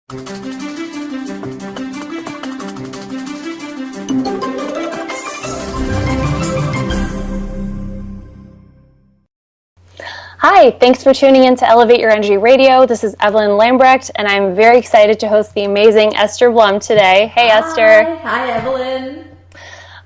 Hi, thanks for tuning in to Elevate Your Energy Radio. This is Evelyne Lambrecht, and I'm very excited to host the amazing Esther Blum today. Hey, Esther. Hi, Evelyn.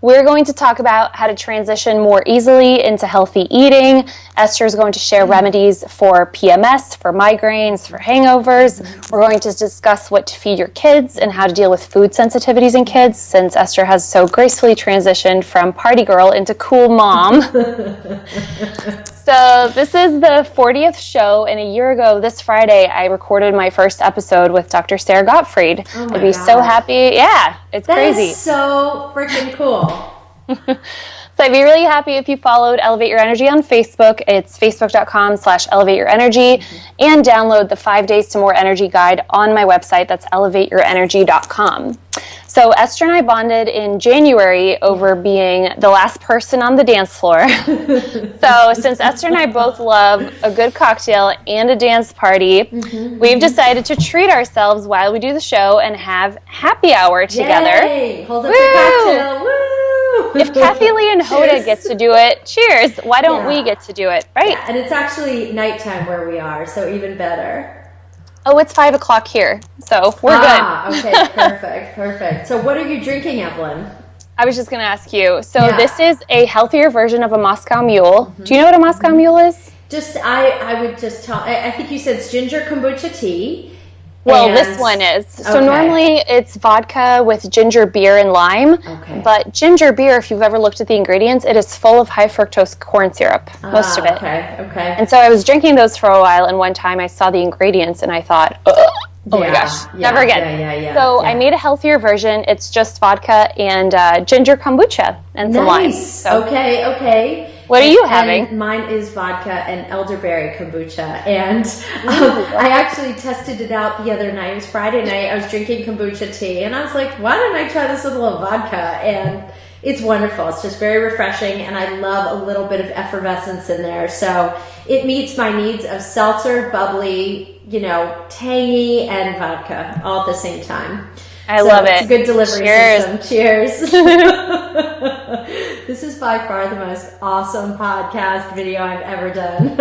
We're going to talk about how to transition more easily into healthy eating. Esther is going to share remedies for PMS, for migraines, for hangovers. We're going to discuss what to feed your kids and how to deal with food sensitivities in kids, since Esther has so gracefully transitioned from party girl into cool mom. So this is the 40th show, and a year ago this Friday I recorded my first episode with Dr. Sarah Gottfried. Oh my I'd be God. so happy. Yeah, it's crazy. That is so freaking cool. So I'd be really happy if you followed Elevate Your Energy on Facebook. It's facebook.com/elevateyourenergy, and download the 5 Days to More Energy guide on my website. That's elevateyourenergy.com. So Esther and I bonded in January over being the last person on the dance floor. So since Esther and I both love a good cocktail and a dance party, we've decided to treat ourselves while we do the show and have happy hour together. Yay! Hold up your cocktail. Woo! If Kathy Lee and Hoda gets to do it, cheers. Why don't we get to do it, right? Yeah, and it's actually nighttime where we are, so even better. Oh, it's 5 o'clock here, so we're good. Okay, perfect. So what are you drinking, Evelyn? I was just going to ask you. So this is a healthier version of a Moscow Mule. Do you know what a Moscow Mule is? I would just tell, I think you said it's ginger kombucha tea. Well, this one is. So normally it's vodka with ginger beer and lime. Okay. But ginger beer, if you've ever looked at the ingredients, it is full of high fructose corn syrup, most of it. Okay. And so I was drinking those for a while, and one time I saw the ingredients and I thought, oh my gosh, never again. So I made a healthier version. It's just vodka and ginger kombucha and some lime. So, okay. What are you having? And mine is vodka and elderberry kombucha. And I actually tested it out the other night. It was Friday night. I was drinking kombucha tea. And I was like, why don't I try this with a little vodka? And it's wonderful. It's just very refreshing. And I love a little bit of effervescence in there. So it meets my needs of seltzer, bubbly, tangy, and vodka all at the same time. I love it. It's a good delivery system. Cheers. This is by far the most awesome podcast video I've ever done.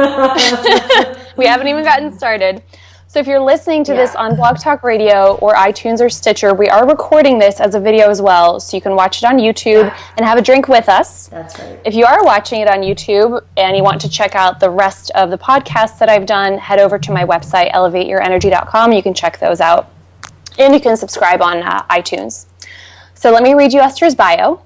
We haven't even gotten started. So if you're listening to this on Blog Talk Radio or iTunes or Stitcher, we are recording this as a video as well, so you can watch it on YouTube and have a drink with us. That's right. If you are watching it on YouTube and you want to check out the rest of the podcasts that I've done, head over to my website, elevateyourenergy.com. You can check those out. And you can subscribe on iTunes. So let me read you Esther's bio.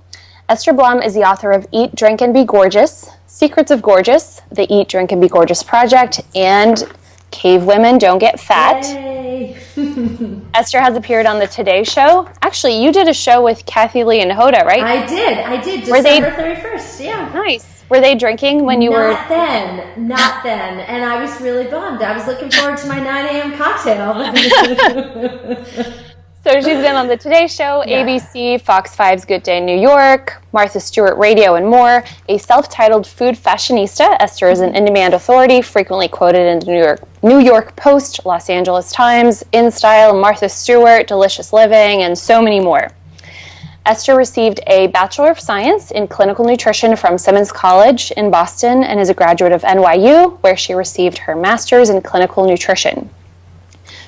Esther Blum is the author of Eat, Drink, and Be Gorgeous, Secrets of Gorgeous, the Eat, Drink, and Be Gorgeous Project, and Cave Women Don't Get Fat. Yay. Esther has appeared on the Today Show. Actually, you did a show with Kathy Lee and Hoda, right? I did. December 31st, yeah. Nice. Were they drinking when you were... Not then. And I was really bummed. I was looking forward to my 9 a.m. cocktail. So she's been on the Today Show, ABC, Fox 5's Good Day New York, Martha Stewart Radio, and more. A self-titled food fashionista, Esther is an in-demand authority, frequently quoted in the New York Post, Los Angeles Times, InStyle, Martha Stewart, Delicious Living, and so many more. Esther received a Bachelor of Science in Clinical Nutrition from Simmons College in Boston and is a graduate of NYU, where she received her Master's in Clinical Nutrition.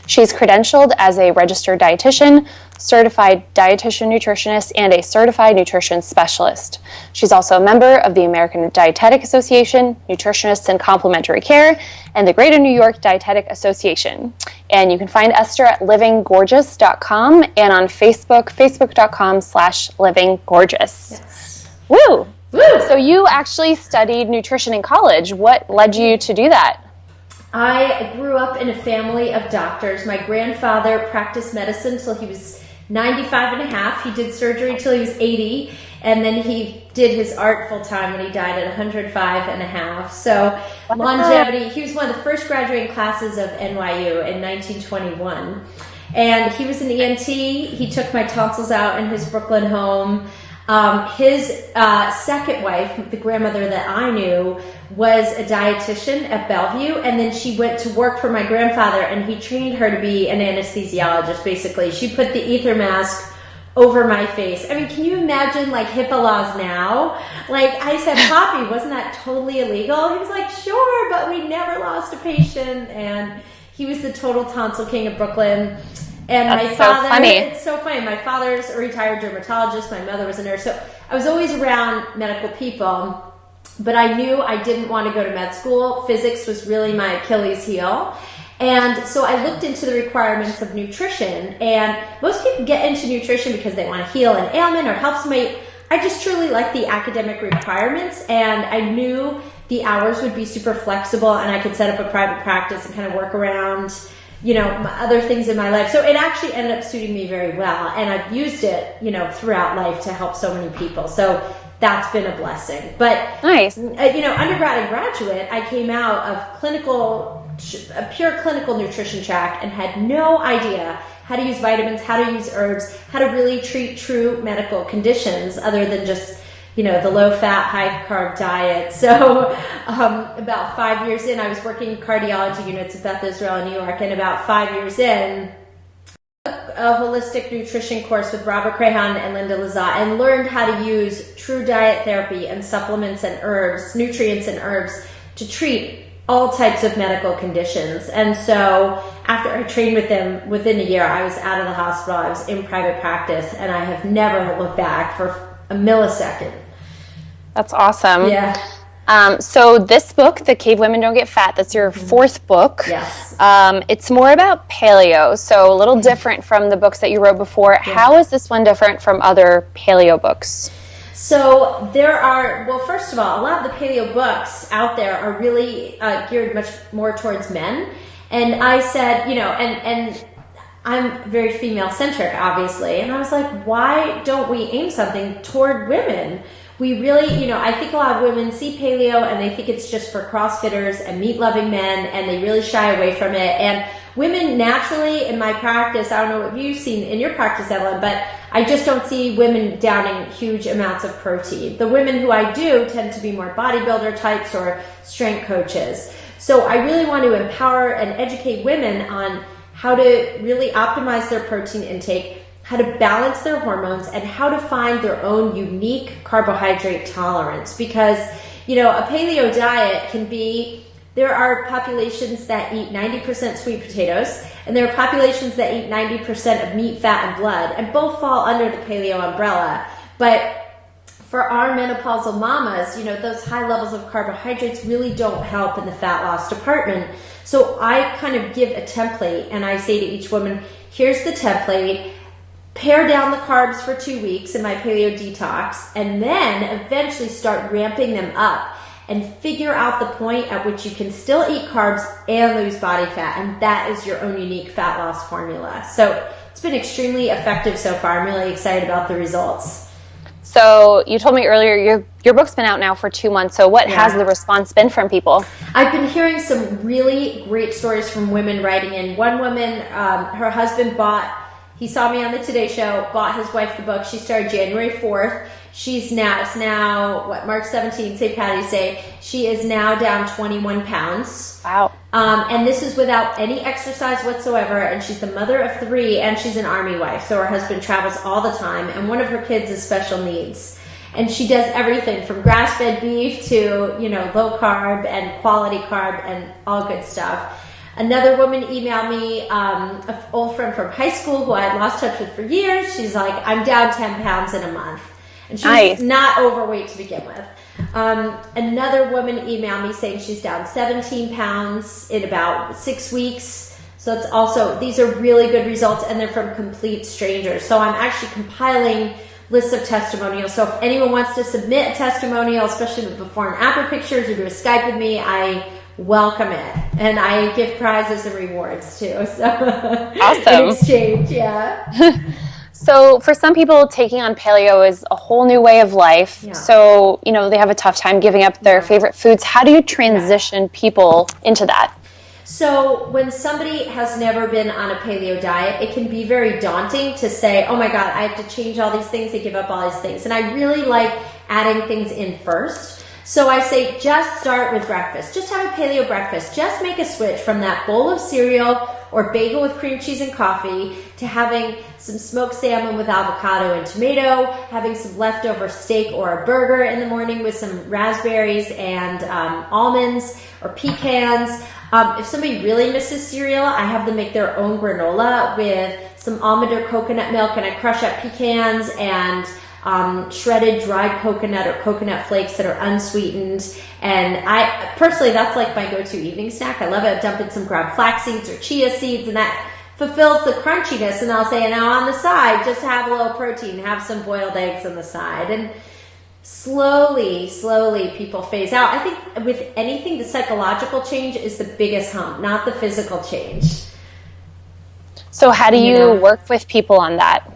She's credentialed as a registered dietitian, certified dietitian nutritionist, and a certified nutrition specialist. She's also a member of the American Dietetic Association, Nutritionists in Complementary Care, and the Greater New York Dietetic Association. And you can find Esther at livinggorgeous.com and on Facebook, facebook.com/livinggorgeous. Yes. Woo! So you actually studied nutrition in college. What led you to do that? I grew up in a family of doctors. My grandfather practiced medicine till he was 95 and a half. He did surgery till he was 80, and then he did his art full time when he died at 105 and a half. So longevity. He was one of the first graduating classes of NYU in 1921. And he was an ENT. He took my tonsils out in his Brooklyn home. His second wife, the grandmother that I knew, was a dietitian at Bellevue, and then she went to work for my grandfather, and he trained her to be an anesthesiologist, basically. She put the ether mask over my face. I mean, can you imagine like HIPAA laws now? Like I said, Poppy, wasn't that totally illegal? He was like, sure, but we never lost a patient. And he was the total tonsil king of Brooklyn. And That's my father, so funny. It's so funny. My father's a retired dermatologist. My mother was a nurse. So I was always around medical people, but I knew I didn't want to go to med school. Physics was really my Achilles heel. And so I looked into the requirements of nutrition, and most people get into nutrition because they want to heal an ailment or help somebody. I just truly like the academic requirements, and I knew the hours would be super flexible, and I could set up a private practice and kind of work around, you know, other things in my life. So it actually ended up suiting me very well, and I've used it, you know, throughout life to help so many people. So that's been a blessing. But nice. You know, undergrad and graduate, I came out of a pure clinical nutrition track and had no idea how to use vitamins, how to use herbs, how to really treat true medical conditions other than just, you know, the low-fat, high-carb diet. So about 5 years in, I was working cardiology units at Beth Israel in New York, and about 5 years in, a holistic nutrition course with Robert Crahan and Linda Lazat, and learned how to use true diet therapy and supplements and herbs, nutrients and herbs, to treat all types of medical conditions. And so after I trained with them, within a year, I was out of the hospital, I was in private practice, and I have never looked back for a millisecond. That's awesome. Yeah. So this book, The Cave Women Don't Get Fat, that's your fourth book. Yes. It's more about paleo, so a little different from the books that you wrote before. Yeah. How is this one different from other paleo books? So there are, well, first of all, a lot of the paleo books out there are really geared much more towards men. And I said, you know, and I'm very female-centric, obviously. And I was like, why don't we aim something toward women? We really, you know, I think a lot of women see paleo and they think it's just for CrossFitters and meat-loving men, and they really shy away from it. And women naturally, in my practice, I don't know what you've seen in your practice, Evelyne, but I just don't see women downing huge amounts of protein. The women who I do tend to be more bodybuilder types or strength coaches. So I really want to empower and educate women on how to really optimize their protein intake, how to balance their hormones, and how to find their own unique carbohydrate tolerance. Because, you know, a paleo diet can be, there are populations that eat 90% sweet potatoes, and there are populations that eat 90% of meat, fat, and blood, and both fall under the paleo umbrella. But for our menopausal mamas, you know, those high levels of carbohydrates really don't help in the fat loss department. So I kind of give a template, and I say to each woman, here's the template. Pare down the carbs for 2 weeks in my paleo detox, and then eventually start ramping them up and figure out the point at which you can still eat carbs and lose body fat, and that is your own unique fat loss formula. So it's been extremely effective so far. I'm really excited about the results. So you told me earlier your book's been out now for 2 months, so what has the response been from people? I've been hearing some really great stories from women writing in. One woman, her husband he saw me on the Today Show, bought his wife the book. She started January 4th. It's now, March 17th, St. Patty's Day. She is now down 21 pounds. Wow. And this is without any exercise whatsoever. And she's the mother of 3, and she's an Army wife. So her husband travels all the time. And one of her kids is special needs. And she does everything from grass-fed beef to, you know, low carb and quality carb and all good stuff. Another woman emailed me, an old friend from high school who I had lost touch with for years. She's like, I'm down 10 pounds in a month. And she's not overweight to begin with. Another woman emailed me saying she's down 17 pounds in about 6 weeks. So that's also, these are really good results, and they're from complete strangers. So I'm actually compiling lists of testimonials. So if anyone wants to submit a testimonial, especially with before and after pictures, or do a Skype with me, I welcome it. And I give prizes and rewards too. So awesome. In exchange, yeah. So for some people, taking on paleo is a whole new way of life. Yeah. So, you know, they have a tough time giving up their favorite foods. How do you transition people into that? So when somebody has never been on a paleo diet, it can be very daunting to say, oh my God, I have to change all these things and give up all these things. And I really like adding things in first. So I say, just start with breakfast. Just have a paleo breakfast. Just make a switch from that bowl of cereal or bagel with cream cheese and coffee to having some smoked salmon with avocado and tomato, having some leftover steak or a burger in the morning with some raspberries and almonds or pecans. If somebody really misses cereal, I have them make their own granola with some almond or coconut milk, and I crush up pecans and shredded dried coconut or coconut flakes that are unsweetened. And I personally, that's like my go-to evening snack. I love it. I dump in some ground flax seeds or chia seeds, and that fulfills the crunchiness. And I'll say, and now on the side, just have a little protein, have some boiled eggs on the side. And slowly people phase out. I think with anything, the psychological change is the biggest hump, not the physical change. So how do you work with people on that?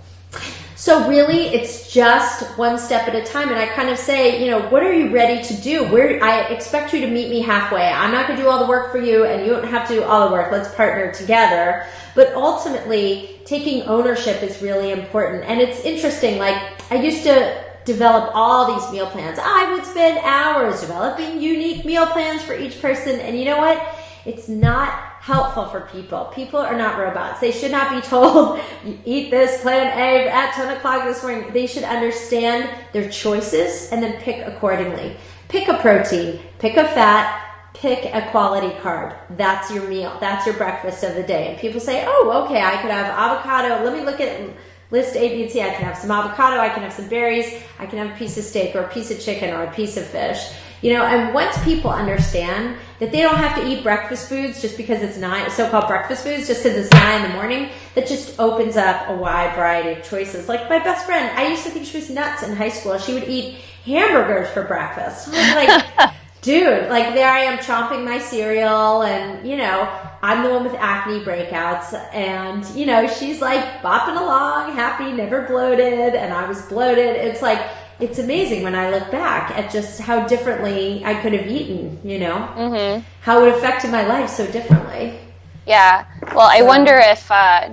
So really, it's just one step at a time. And I kind of say, what are you ready to do? I expect you to meet me halfway. I'm not going to do all the work for you, and you don't have to do all the work. Let's partner together. But ultimately, taking ownership is really important. And it's interesting. Like, I used to develop all these meal plans. I would spend hours developing unique meal plans for each person. And you know what? It's not helpful for people. People are not robots. They should not be told, you eat this plan A at 10 o'clock this morning. They should understand their choices and then pick accordingly. Pick a protein, pick a fat, pick a quality carb. That's your meal. That's your breakfast of the day. And people say, oh, okay, I could have avocado. Let me look at list A, B, and C. I can have some avocado. I can have some berries. I can have a piece of steak or a piece of chicken or a piece of fish. And once people understand that they don't have to eat breakfast foods just because it's 9, so-called breakfast foods, just because it's 9 in the morning, that just opens up a wide variety of choices. Like my best friend, I used to think she was nuts in high school. She would eat hamburgers for breakfast. I was like, dude, like there I am chomping my cereal, and, I'm the one with acne breakouts, and, she's like bopping along, happy, never bloated, and I was bloated. It's like, it's amazing when I look back at just how differently I could have eaten, how it affected my life so differently. Yeah. Well, I wonder if,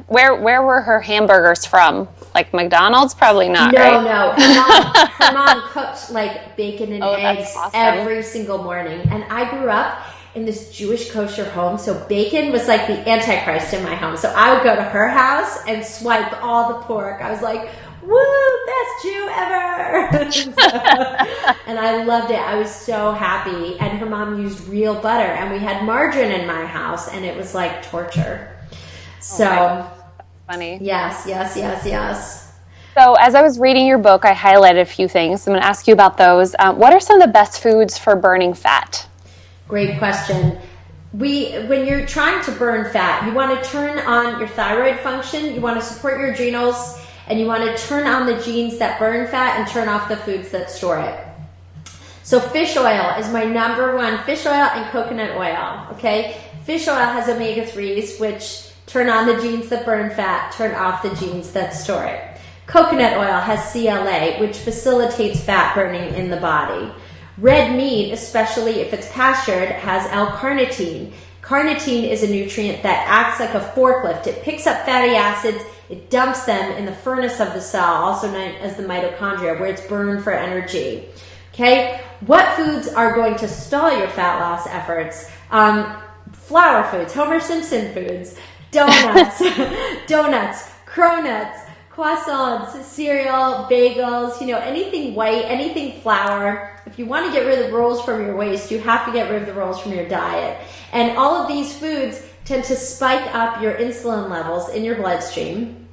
where were her hamburgers from? Like McDonald's? Probably not, right? No. Her mom cooked like bacon and eggs every single morning. And I grew up in this Jewish kosher home, so bacon was like the Antichrist in my home. So I would go to her house and swipe all the pork. I was like, woo, best Jew ever. And I loved it. I was so happy. And her mom used real butter, and we had margarine in my house, and it was like torture. So that's funny. Yes. So as I was reading your book, I highlighted a few things. I'm going to ask you about those. What are some of the best foods for burning fat? Great question. When you're trying to burn fat, you want to turn on your thyroid function, you want to support your adrenals, and you want to turn on the genes that burn fat and turn off the foods that store it. So fish oil is my number one. Fish oil and coconut oil, okay? Fish oil has omega-3s, which turn on the genes that burn fat, turn off the genes that store it. Coconut oil has CLA, which facilitates fat burning in the body. Red meat, especially if it's pastured, has L-carnitine. Carnitine is a nutrient that acts like a forklift. It picks up fatty acids, it dumps them in the furnace of the cell, also known as the mitochondria, where it's burned for energy. Okay? What foods are going to stall your fat loss efforts? Flour foods, Homer Simpson foods, donuts, cronuts, croissants, cereal, bagels, anything white, anything flour. If you want to get rid of the rolls from your waist, you have to get rid of the rolls from your diet. And all of these foods tend to spike up your insulin levels in your bloodstream,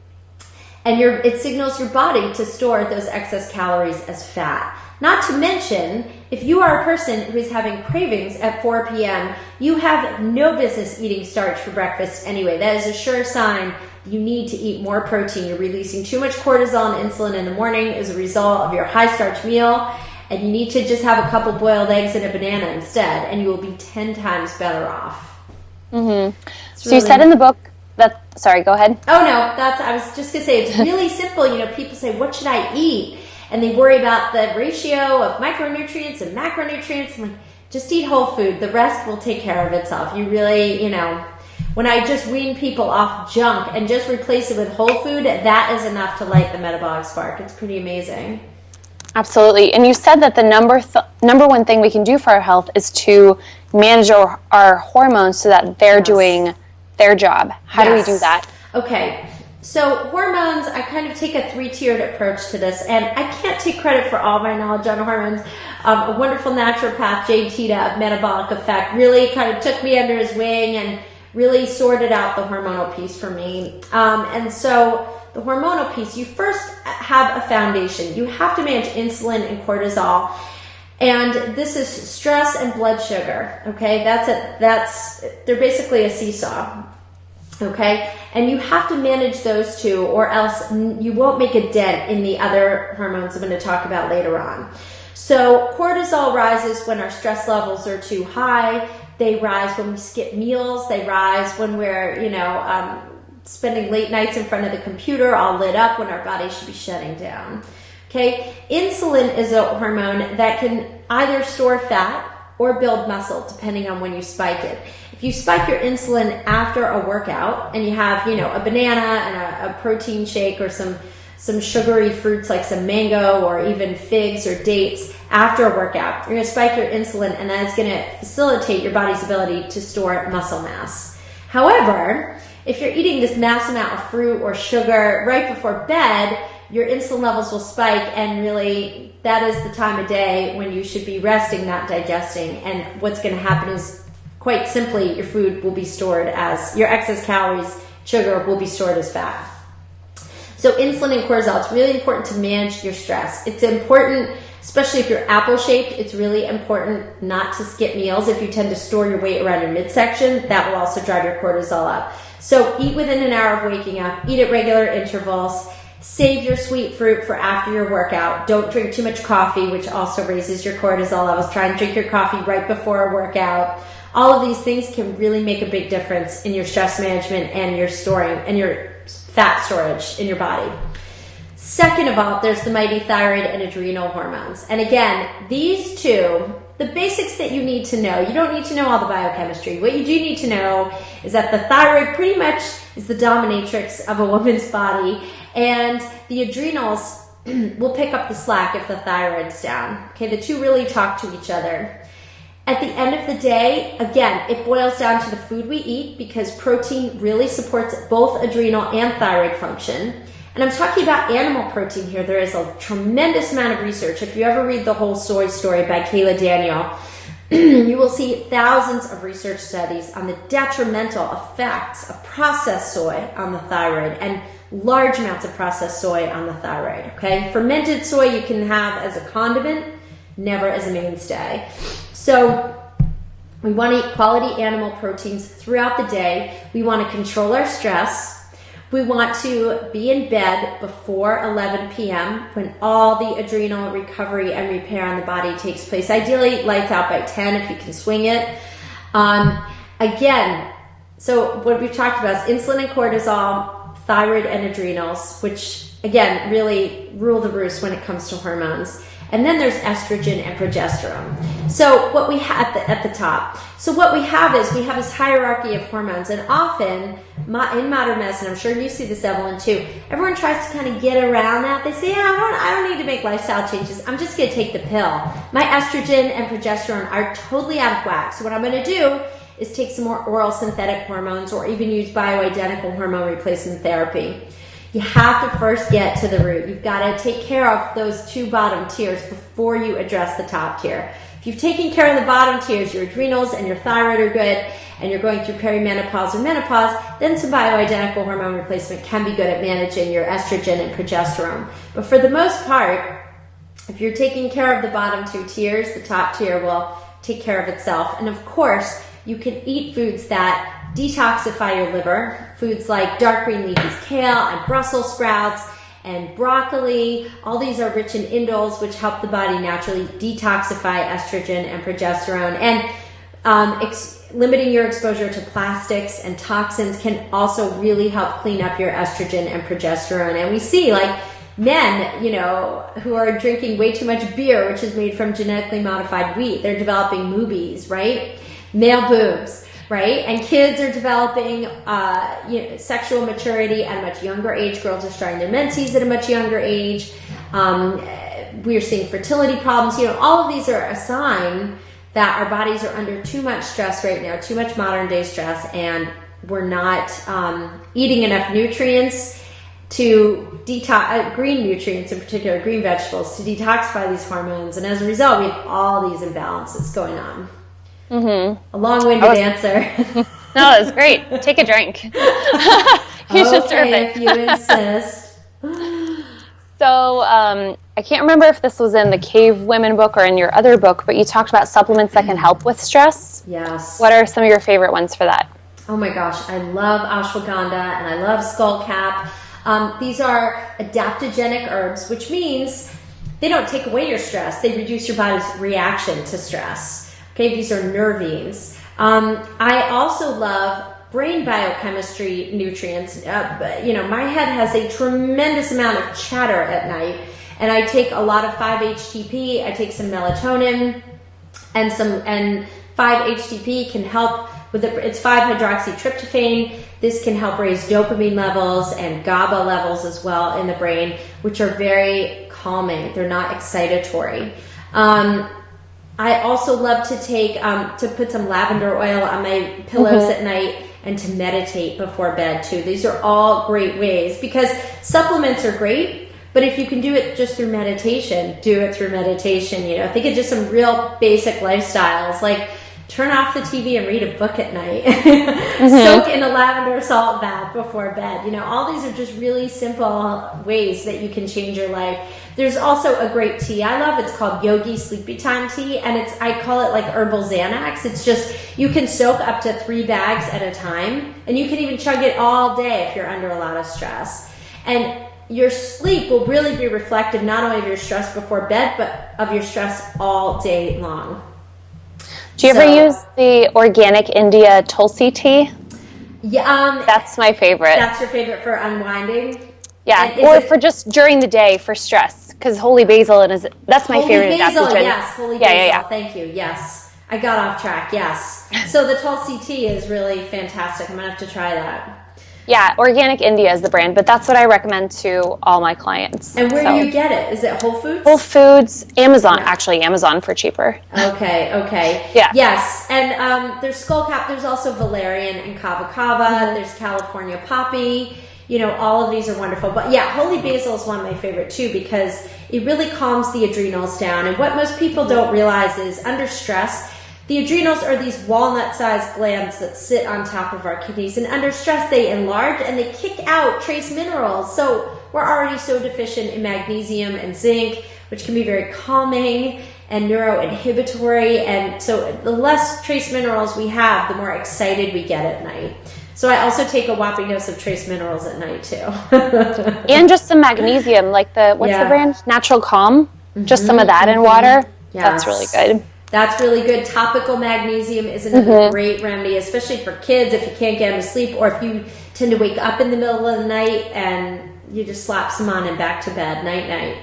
and it signals your body to store those excess calories as fat. Not to mention, if you are a person who is having cravings at 4 p.m., you have no business eating starch for breakfast anyway. That is a sure sign you need to eat more protein. You're releasing too much cortisol and insulin in the morning as a result of your high starch meal, and you need to just have a couple boiled eggs and a banana instead, and you will be 10 times better off. Mm-hmm. So you said in the book that, sorry, go ahead. Oh no, I was just gonna say, it's really simple. People say, what should I eat? And they worry about the ratio of micronutrients and macronutrients. I'm like, just eat whole food. The rest will take care of itself. You really, when I just wean people off junk and just replace it with whole food, that is enough to light the metabolic spark. It's pretty amazing. Absolutely. And you said that the number one thing we can do for our health is to manage our hormones so that they're doing their job. How do we do that? Okay. So hormones, I kind of take a 3-tiered approach to this, and I can't take credit for all my knowledge on hormones. A wonderful naturopath, Jay Tita of Metabolic Effect, really kind of took me under his wing and really sorted out the hormonal piece for me. And so the hormonal piece, you first have a foundation. You have to manage insulin and cortisol. And this is stress and blood sugar. Okay, they're basically a seesaw. Okay, and you have to manage those two, or else you won't make a dent in the other hormones I'm going to talk about later on. So cortisol rises when our stress levels are too high. They rise when we skip meals. They rise when we're, spending late nights in front of the computer, all lit up, when our body should be shutting down. Okay, insulin is a hormone that can either store fat or build muscle, depending on when you spike it. If you spike your insulin after a workout and you have, a banana and a protein shake or some sugary fruits like some mango or even figs or dates after a workout, you're going to spike your insulin, and that's going to facilitate your body's ability to store muscle mass. However, if you're eating this mass amount of fruit or sugar right before bed, your insulin levels will spike, and really that is the time of day when you should be resting, not digesting. And what's going to happen is, quite simply, your food will be stored as, your excess calories, sugar, will be stored as fat. So insulin and cortisol, it's really important to manage your stress. It's important, especially if you're apple-shaped, it's really important not to skip meals. If you tend to store your weight around your midsection, that will also drive your cortisol up. So eat within an hour of waking up, eat at regular intervals, save your sweet fruit for after your workout. Don't drink too much coffee, which also raises your cortisol levels. Try and drink your coffee right before a workout. All of these things can really make a big difference in your stress management and your storing and your fat storage in your body. Second of all, there's the mighty thyroid and adrenal hormones. And again, these two, the basics that you need to know, you don't need to know all the biochemistry. What you do need to know is that the thyroid pretty much is the dominatrix of a woman's body, and the adrenals will pick up the slack if the thyroid's down. Okay, the two really talk to each other. At the end of the day, again, it boils down to the food we eat, because protein really supports both adrenal and thyroid function. And I'm talking about animal protein here. There is a tremendous amount of research. If you ever read The Whole Soy Story by Kayla Daniel, you will see thousands of research studies on the detrimental effects of processed soy on the thyroid, and large amounts of processed soy on the thyroid. Okay, fermented soy you can have as a condiment, never as a mainstay. So we want to eat quality animal proteins throughout the day. We want to control our stress. We want to be in bed before 11 p.m. when all the adrenal recovery and repair on the body takes place. Ideally, lights out by 10 if you can swing it. Again, so what we've talked about is insulin and cortisol, thyroid and adrenals, which again really rule the roost when it comes to hormones. And then there's estrogen and progesterone. So what we have at the top. So what we have is we have this hierarchy of hormones, and often in modern medicine, I'm sure you see this, Evelyne, too, everyone tries to kind of get around that. They say, I don't need to make lifestyle changes. I'm just going to take the pill. My estrogen and progesterone are totally out of whack. So what I'm going to do is take some more oral synthetic hormones, or even use bioidentical hormone replacement therapy. You have to first get to the root. You've got to take care of those two bottom tiers before you address the top tier. If you've taken care of the bottom tiers, your adrenals and your thyroid are good, and you're going through perimenopause or menopause, then some bioidentical hormone replacement can be good at managing your estrogen and progesterone. But for the most part, if you're taking care of the bottom two tiers, the top tier will take care of itself. And of course, you can eat foods that detoxify your liver, foods like dark green leafy kale and Brussels sprouts and broccoli. All these are rich in indoles, which help the body naturally detoxify estrogen and progesterone. And limiting your exposure to plastics and toxins can also really help clean up your estrogen and progesterone. And we see, like, Men, you know, who are drinking way too much beer, which is made from genetically modified wheat, they're developing moobies, right? Male boobs, right? And kids are developing sexual maturity at a much younger age. Girls are starting their menses at a much younger age. We're seeing fertility problems. You know, all of these are a sign that our bodies are under too much stress right now, too much modern day stress, and we're not eating enough nutrients to detox, green nutrients in particular, green vegetables, to detoxify these hormones. And as a result, we have all these imbalances going on. A long-winded answer. No, it's great. Take a drink. You should serve it. If you insist. So I can't remember if this was in the Cave Women book or in your other book, but you talked about supplements that can help with stress. Yes. What are some of your favorite ones for that? Oh my gosh, I love ashwagandha and I love skullcap. These are adaptogenic herbs, which means they don't take away your stress. They reduce your body's reaction to stress. Okay, these are nervines. I also love brain biochemistry nutrients. My head has a tremendous amount of chatter at night, and I take a lot of 5-HTP. I take some melatonin, and 5-HTP can help with it's 5-hydroxytryptophan. This can help raise dopamine levels and GABA levels as well in the brain, which are very calming. They're not excitatory. I also love to take to put some lavender oil on my pillows at night, and to meditate before bed too. These are all great ways, because supplements are great, but if you can do it just through meditation, do it through meditation. You know, think of just some real basic lifestyles, like turn off the TV and read a book at night. Soak in a lavender salt bath before bed. You know, all these are just really simple ways that you can change your life. There's also a great tea I love. It's called Yogi Sleepy Time Tea, and I call it like herbal Xanax. It's just, you can soak up to 3 bags at a time, and you can even chug it all day if you're under a lot of stress. And your sleep will really be reflective not only of your stress before bed, but of your stress all day long. Do you ever use the organic India Tulsi tea? Yeah, that's my favorite. That's your favorite for unwinding? Yeah, or for just during the day for stress, because holy basil that's my favorite adaptogen. Yes, holy basil. Thank you. Yes, I got off track. Yes, so the Tulsi tea is really fantastic. I'm gonna have to try that. Yeah, Organic India is the brand, but that's what I recommend to all my clients. And where do you get it? Is it Whole Foods? Whole Foods, Amazon. Yeah. Actually, Amazon for cheaper. Okay. Yeah. Yes, and there's skullcap. There's also valerian and kava kava. There's California poppy. You know, all of these are wonderful. But yeah, holy basil is one of my favorite too, because it really calms the adrenals down. And what most people don't realize is under stress, the adrenals are these walnut-sized glands that sit on top of our kidneys, and under stress they enlarge and they kick out trace minerals. So we're already so deficient in magnesium and zinc, which can be very calming and neuroinhibitory, and so the less trace minerals we have, the more excited we get at night. So I also take a whopping dose of trace minerals at night too. And just some magnesium, like the brand? Natural Calm. Just some of that in water. Yes. That's really good. That's really good. Topical magnesium is another great remedy, especially for kids if you can't get them to sleep, or if you tend to wake up in the middle of the night and you just slap some on and back to bed. Night, night.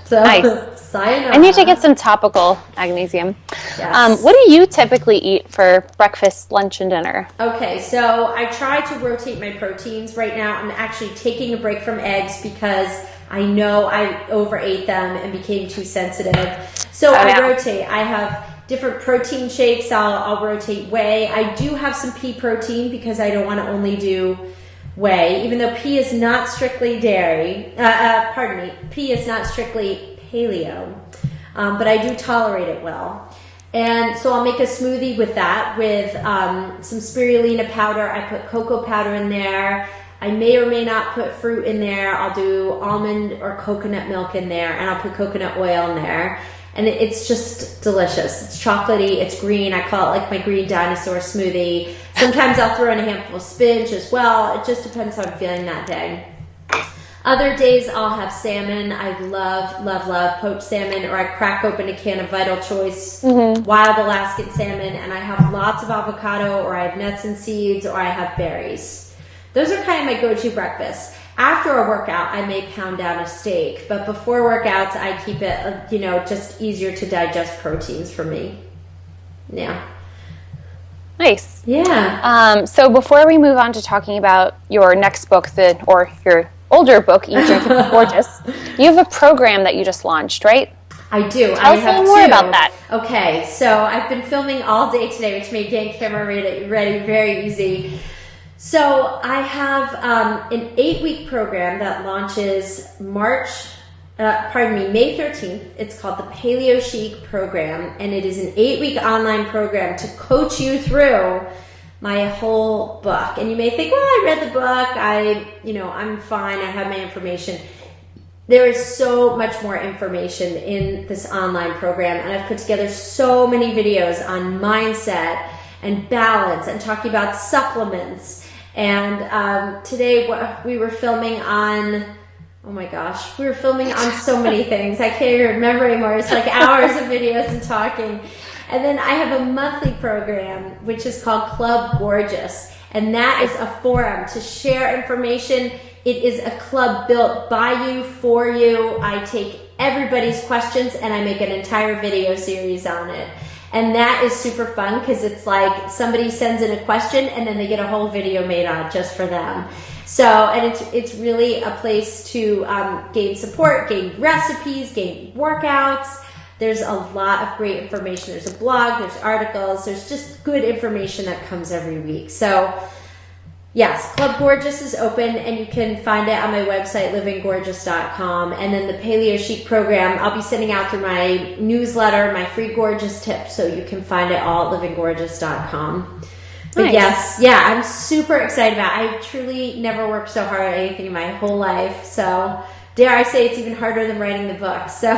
So, nice. Sayonara. I need to get some topical magnesium. Yes. What do you typically eat for breakfast, lunch, and dinner? Okay, so I try to rotate my proteins. Right now I'm actually taking a break from eggs because I know I overate them and became too sensitive. So I rotate. I have different protein shakes. I'll rotate whey. I do have some pea protein because I don't want to only do whey, even though pea is not strictly dairy. Pea is not strictly paleo, but I do tolerate it well. And so I'll make a smoothie with that, with some spirulina powder. I put cocoa powder in there. I may or may not put fruit in there. I'll do almond or coconut milk in there, and I'll put coconut oil in there. And it's just delicious. It's chocolatey, it's green. I call it like my green dinosaur smoothie. Sometimes I'll throw in a handful of spinach as well. It just depends how I'm feeling that day. Other days I'll have salmon. I love poached salmon, or I crack open a can of Vital Choice wild Alaskan salmon, and I have lots of avocado, or I have nuts and seeds, or I have berries. Those are kind of my go-to breakfasts. After a workout, I may pound down a steak, but before workouts, I keep it, just easier to digest proteins for me. Yeah. Nice. Yeah. So before we move on to talking about your next book, or your older book, Eat, Drink, and Be Gorgeous, you have a program that you just launched, right? I do. Tell us a little more about that. Okay, so I've been filming all day today, which made getting camera ready very easy. So I have an 8-week program that launches May 13th. It's called the Paleo Chic Program, and it is an 8-week online program to coach you through my whole book. And you may think, well, I read the book, I'm fine, I have my information. There is so much more information in this online program, and I've put together so many videos on mindset and balance and talking about supplements. And today we were filming on, oh my gosh, we were filming on so many things. I can't even remember anymore. It's like hours of videos and talking. And then I have a monthly program, which is called Club Gorgeous. And that is a forum to share information. It is a club built by you, for you. I take everybody's questions and I make an entire video series on it. And that is super fun because it's like somebody sends in a question and then they get a whole video made on it just for them. So, and it's really a place to gain support, gain recipes, gain workouts. There's a lot of great information. There's a blog, there's articles, there's just good information that comes every week. So, yes, Club Gorgeous is open, and you can find it on my website, livinggorgeous.com. And then the Paleo Chic program, I'll be sending out through my newsletter, my free gorgeous tips, so you can find it all at livinggorgeous.com. But nice. Yes, I'm super excited about it. I've truly never worked so hard at anything in my whole life. So dare I say it's even harder than writing the book. So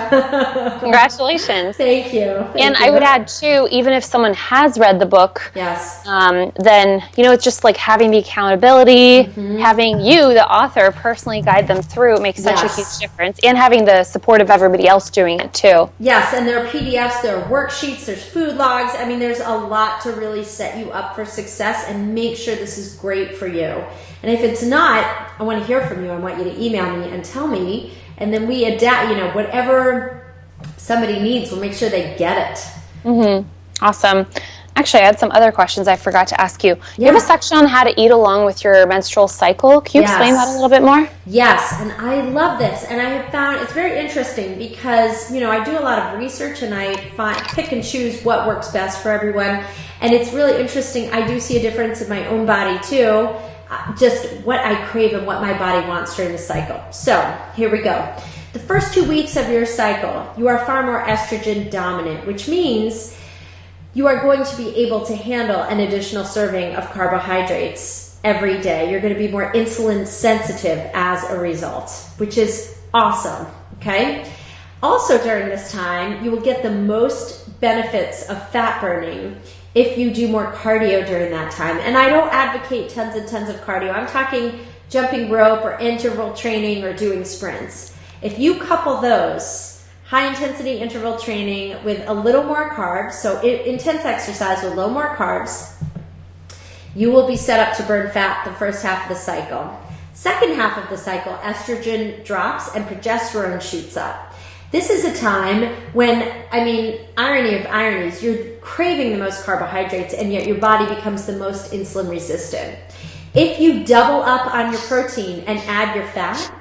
congratulations. Thank you. And I would add too, even if someone has read the book, yes, then it's just like having the accountability, having you, the author, personally guide them through. It makes such a huge difference, and having the support of everybody else doing it too. Yes, and there are PDFs, there are worksheets, there's food logs. I mean, there's a lot to really set you up for success and make sure this is great for you. And if it's not, I want to hear from you. I want you to email me and tell me, and then we adapt, whatever somebody needs, we'll make sure they get it. Awesome. Actually, I had some other questions I forgot to ask you. You have a section on how to eat along with your menstrual cycle. Can you explain that a little bit more? Yes, and I love this. And I have found it's very interesting because, I do a lot of research and I pick and choose what works best for everyone. And it's really interesting. I do see a difference in my own body too. Just what I crave and what my body wants during the cycle. So here we go. The first 2 weeks of your cycle, you are far more estrogen dominant, which means you are going to be able to handle an additional serving of carbohydrates every day. You're going to be more insulin sensitive as a result, which is awesome. Okay. Also during this time, you will get the most benefits of fat burning if you do more cardio during that time. And I don't advocate tons and tons of cardio. I'm talking jumping rope or interval training or doing sprints. If you couple those, high intensity interval training with a little more carbs, so intense exercise with a little more carbs, you will be set up to burn fat the first half of the cycle. Second half of the cycle, estrogen drops and progesterone shoots up. This is a time when, irony of ironies, you're craving the most carbohydrates and yet your body becomes the most insulin resistant. If you double up on your protein and add your fat,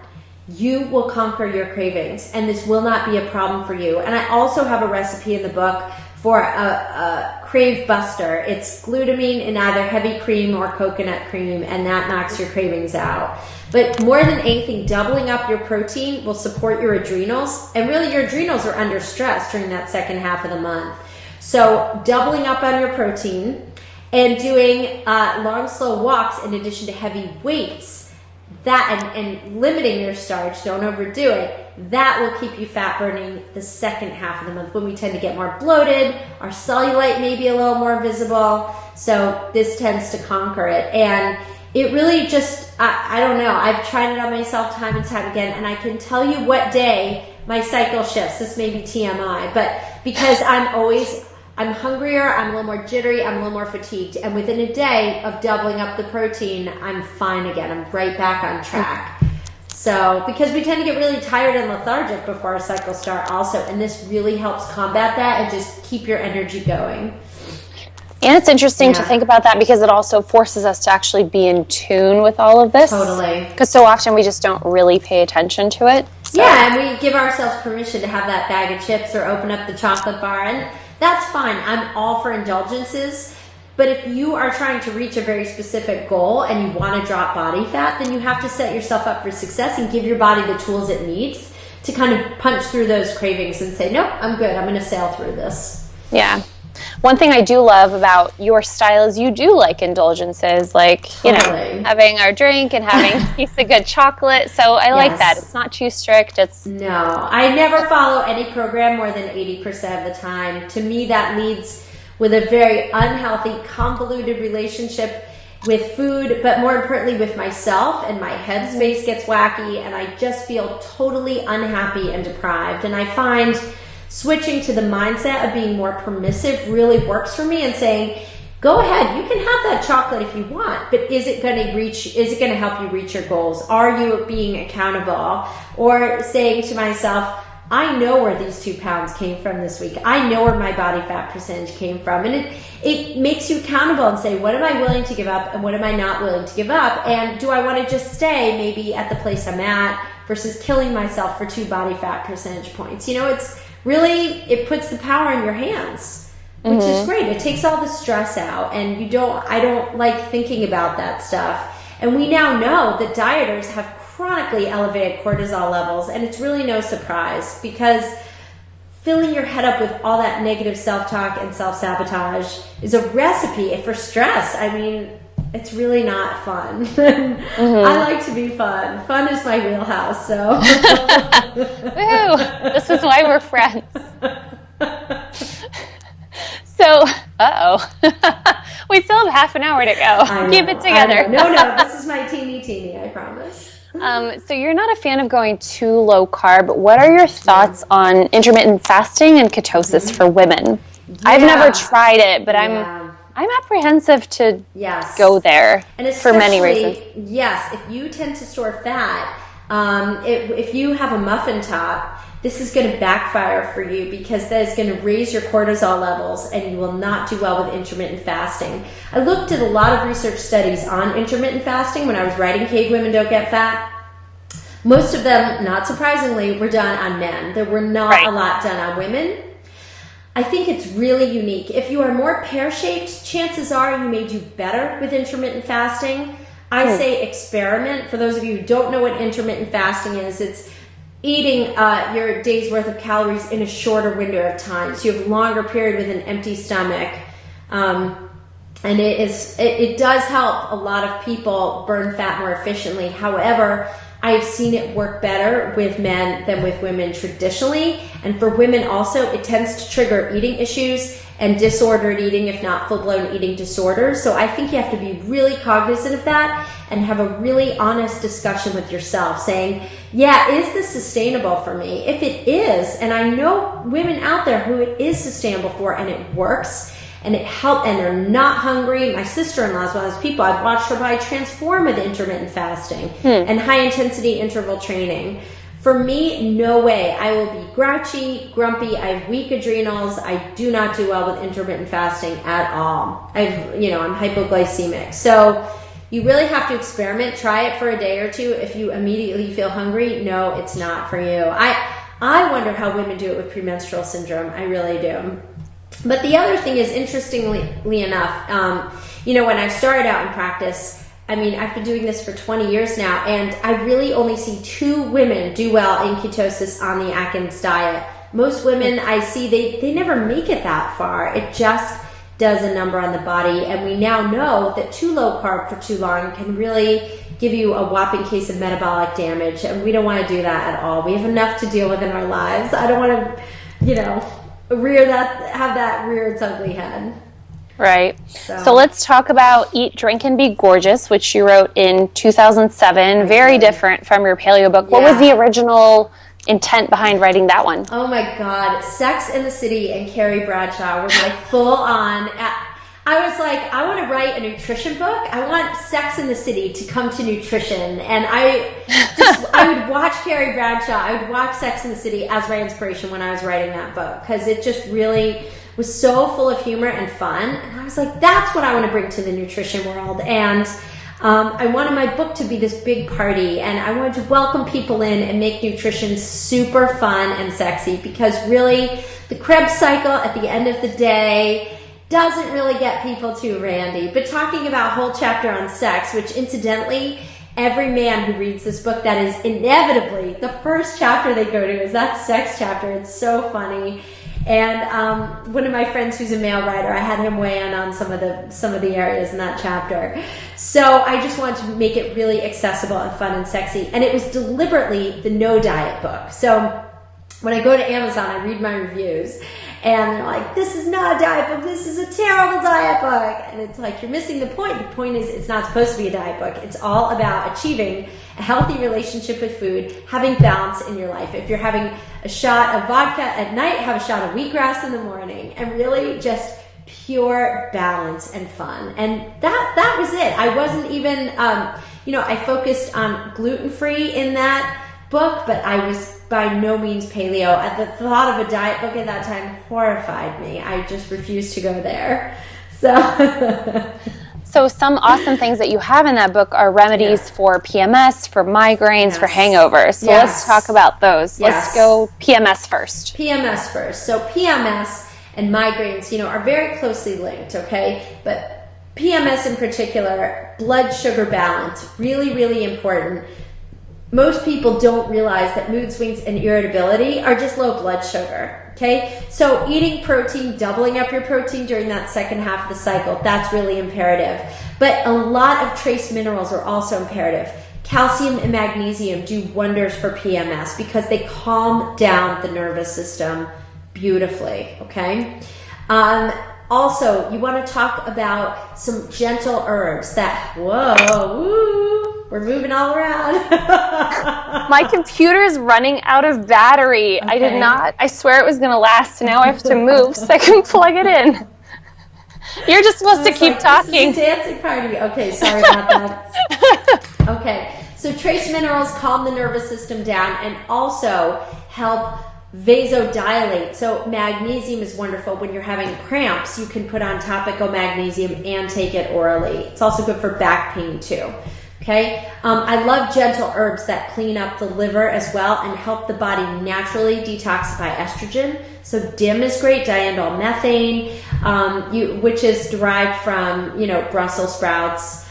you will conquer your cravings and this will not be a problem for you. And I also have a recipe in the book for a crave buster. It's glutamine in either heavy cream or coconut cream, and that knocks your cravings out. But more than anything, doubling up your protein will support your adrenals, and really your adrenals are under stress during that second half of the month. So doubling up on your protein and doing long, slow walks in addition to heavy weights, that and limiting your starch, don't overdo it, that will keep you fat burning the second half of the month when we tend to get more bloated, our cellulite may be a little more visible, so this tends to conquer it. And it really just, I don't know, I've tried it on myself time and time again, and I can tell you what day my cycle shifts. This may be TMI, but because I'm hungrier, I'm a little more jittery, I'm a little more fatigued. And within a day of doubling up the protein, I'm fine again. I'm right back on track. So, because we tend to get really tired and lethargic before our cycles start also, and this really helps combat that and just keep your energy going. And it's interesting to think about that because it also forces us to actually be in tune with all of this. Totally. Because so often we just don't really pay attention to it. So. Yeah, and we give ourselves permission to have that bag of chips or open up the chocolate bar, and that's fine. I'm all for indulgences. But if you are trying to reach a very specific goal and you want to drop body fat, then you have to set yourself up for success and give your body the tools it needs to kind of punch through those cravings and say, nope, I'm good. I'm going to sail through this. Yeah. One thing I do love about your style is you do like indulgences, like, you know, having our drink and having a piece of good chocolate. So I like that. It's not too strict. No, I never follow any program more than 80% of the time. To me, that leads with a very unhealthy, convoluted relationship with food, but more importantly with myself, and my headspace gets wacky and I just feel totally unhappy and deprived. And I find switching to the mindset of being more permissive really works for me and saying, go ahead, you can have that chocolate if you want, but is it going to help you reach your goals? Are you being accountable? Or saying to myself, I know where these 2 pounds came from this week. I know where my body fat percentage came from. And it makes you accountable and say, what am I willing to give up and what am I not willing to give up? And do I want to just stay maybe at the place I'm at versus killing myself for 2 body fat percentage points? You know, it's really, it puts the power in your hands, which is great. It takes all the stress out, and I don't like thinking about that stuff. And we now know that dieters have chronically elevated cortisol levels, and it's really no surprise because filling your head up with all that negative self-talk and self-sabotage is a recipe for stress. I mean, it's really not fun. I like to be fun. Fun is my wheelhouse, so. Woo! This is why we're friends. So, we still have half an hour to go. Keep it together. No, this is my teeny, I promise. So you're not a fan of going too low carb. What are your thoughts on intermittent fasting and ketosis for women? I've never tried it, but I'm apprehensive to go there for many reasons. Yes, if you tend to store fat, if you have a muffin top, this is going to backfire for you because that is going to raise your cortisol levels and you will not do well with intermittent fasting. I looked at a lot of research studies on intermittent fasting when I was writing Cave Women Don't Get Fat. Most of them, not surprisingly, were done on men. There were not a lot done on women. I think it's really unique. If you are more pear-shaped, chances are you may do better with intermittent fasting. I say experiment. For those of you who don't know what intermittent fasting is, it's eating your day's worth of calories in a shorter window of time. So you have a longer period with an empty stomach. And it does help a lot of people burn fat more efficiently. However, I've seen it work better with men than with women traditionally. And for women also, it tends to trigger eating issues and disordered eating, if not full-blown eating disorders. So I think you have to be really cognizant of that and have a really honest discussion with yourself saying, yeah, is this sustainable for me? If it is, and I know women out there who it is sustainable for and it works, and it helped, and they're not hungry. My sister-in-law is one of those people. I've watched her body transform with intermittent fasting and high-intensity interval training. For me, no way. I will be grouchy, grumpy. I have weak adrenals. I do not do well with intermittent fasting at all. I'm hypoglycemic. So you really have to experiment. Try it for a day or two. If you immediately feel hungry, no, it's not for you. I wonder how women do it with premenstrual syndrome. I really do. But the other thing is, interestingly enough, when I started out in practice, I mean, I've been doing this for 20 years now, and I really only see 2 women do well in ketosis on the Atkins diet. Most women I see, they never make it that far. It just does a number on the body, and we now know that too low carb for too long can really give you a whopping case of metabolic damage, and we don't want to do that at all. We have enough to deal with in our lives. I don't want to, have that rear its ugly head. Right. So let's talk about Eat, Drink, and Be Gorgeous, which you wrote in 2007. Very different from your paleo book. What was the original intent behind writing that one? Oh my God. Sex and the City and Carrie Bradshaw were like full on. I was like, I want to write a nutrition book. I want Sex and the City to come to nutrition. And I would Carrie Bradshaw. I would watch Sex and the City as my inspiration when I was writing that book, because it just really was so full of humor and fun. And I was like, that's what I want to bring to the nutrition world. And I wanted my book to be this big party, and I wanted to welcome people in and make nutrition super fun and sexy, because really the Krebs cycle at the end of the day doesn't really get people too randy. But talking about a whole chapter on sex, which incidentally, every man who reads this book, that is inevitably the first chapter they go to is that sex chapter. It's so funny. And one of my friends who's a male writer, I had him weigh in on some of the areas in that chapter. So I just wanted to make it really accessible and fun and sexy. And it was deliberately the no diet book. So when I go to Amazon, I read my reviews, and they're like, this is not a diet book, this is a terrible diet book. And it's like, you're missing the point. The point is, it's not supposed to be a diet book. It's all about achieving a healthy relationship with food, having balance in your life. If you're having a shot of vodka at night, have a shot of wheatgrass in the morning, and really just pure balance and fun. And that was it. I wasn't even, I focused on gluten-free in that book, but I was by no means paleo. The thought of a diet book at that time horrified me. I just refused to go there. So some awesome things that you have in that book are remedies for PMS, for migraines, for hangovers. So let's talk about those. Let's go PMS first. PMS first. So PMS and migraines, are very closely linked, okay? But PMS in particular, blood sugar balance, really, really important. Most people don't realize that mood swings and irritability are just low blood sugar, okay? So eating protein, doubling up your protein during that second half of the cycle, that's really imperative. But a lot of trace minerals are also imperative. Calcium and magnesium do wonders for PMS because they calm down the nervous system beautifully, okay? Also, you want to talk about some gentle herbs that, we're moving all around. My computer's running out of battery. Okay. I swear it was going to last, and now I have to move so I can plug it in. You're just supposed to keep talking. This is a dancing party. Okay, sorry about that. Okay, so trace minerals calm the nervous system down and also help vasodilate. So magnesium is wonderful. When you're having cramps, you can put on topical magnesium and take it orally. It's also good for back pain too. Okay, I love gentle herbs that clean up the liver as well and help the body naturally detoxify estrogen. So DIM is great, diindol methane, which is derived from, Brussels sprouts,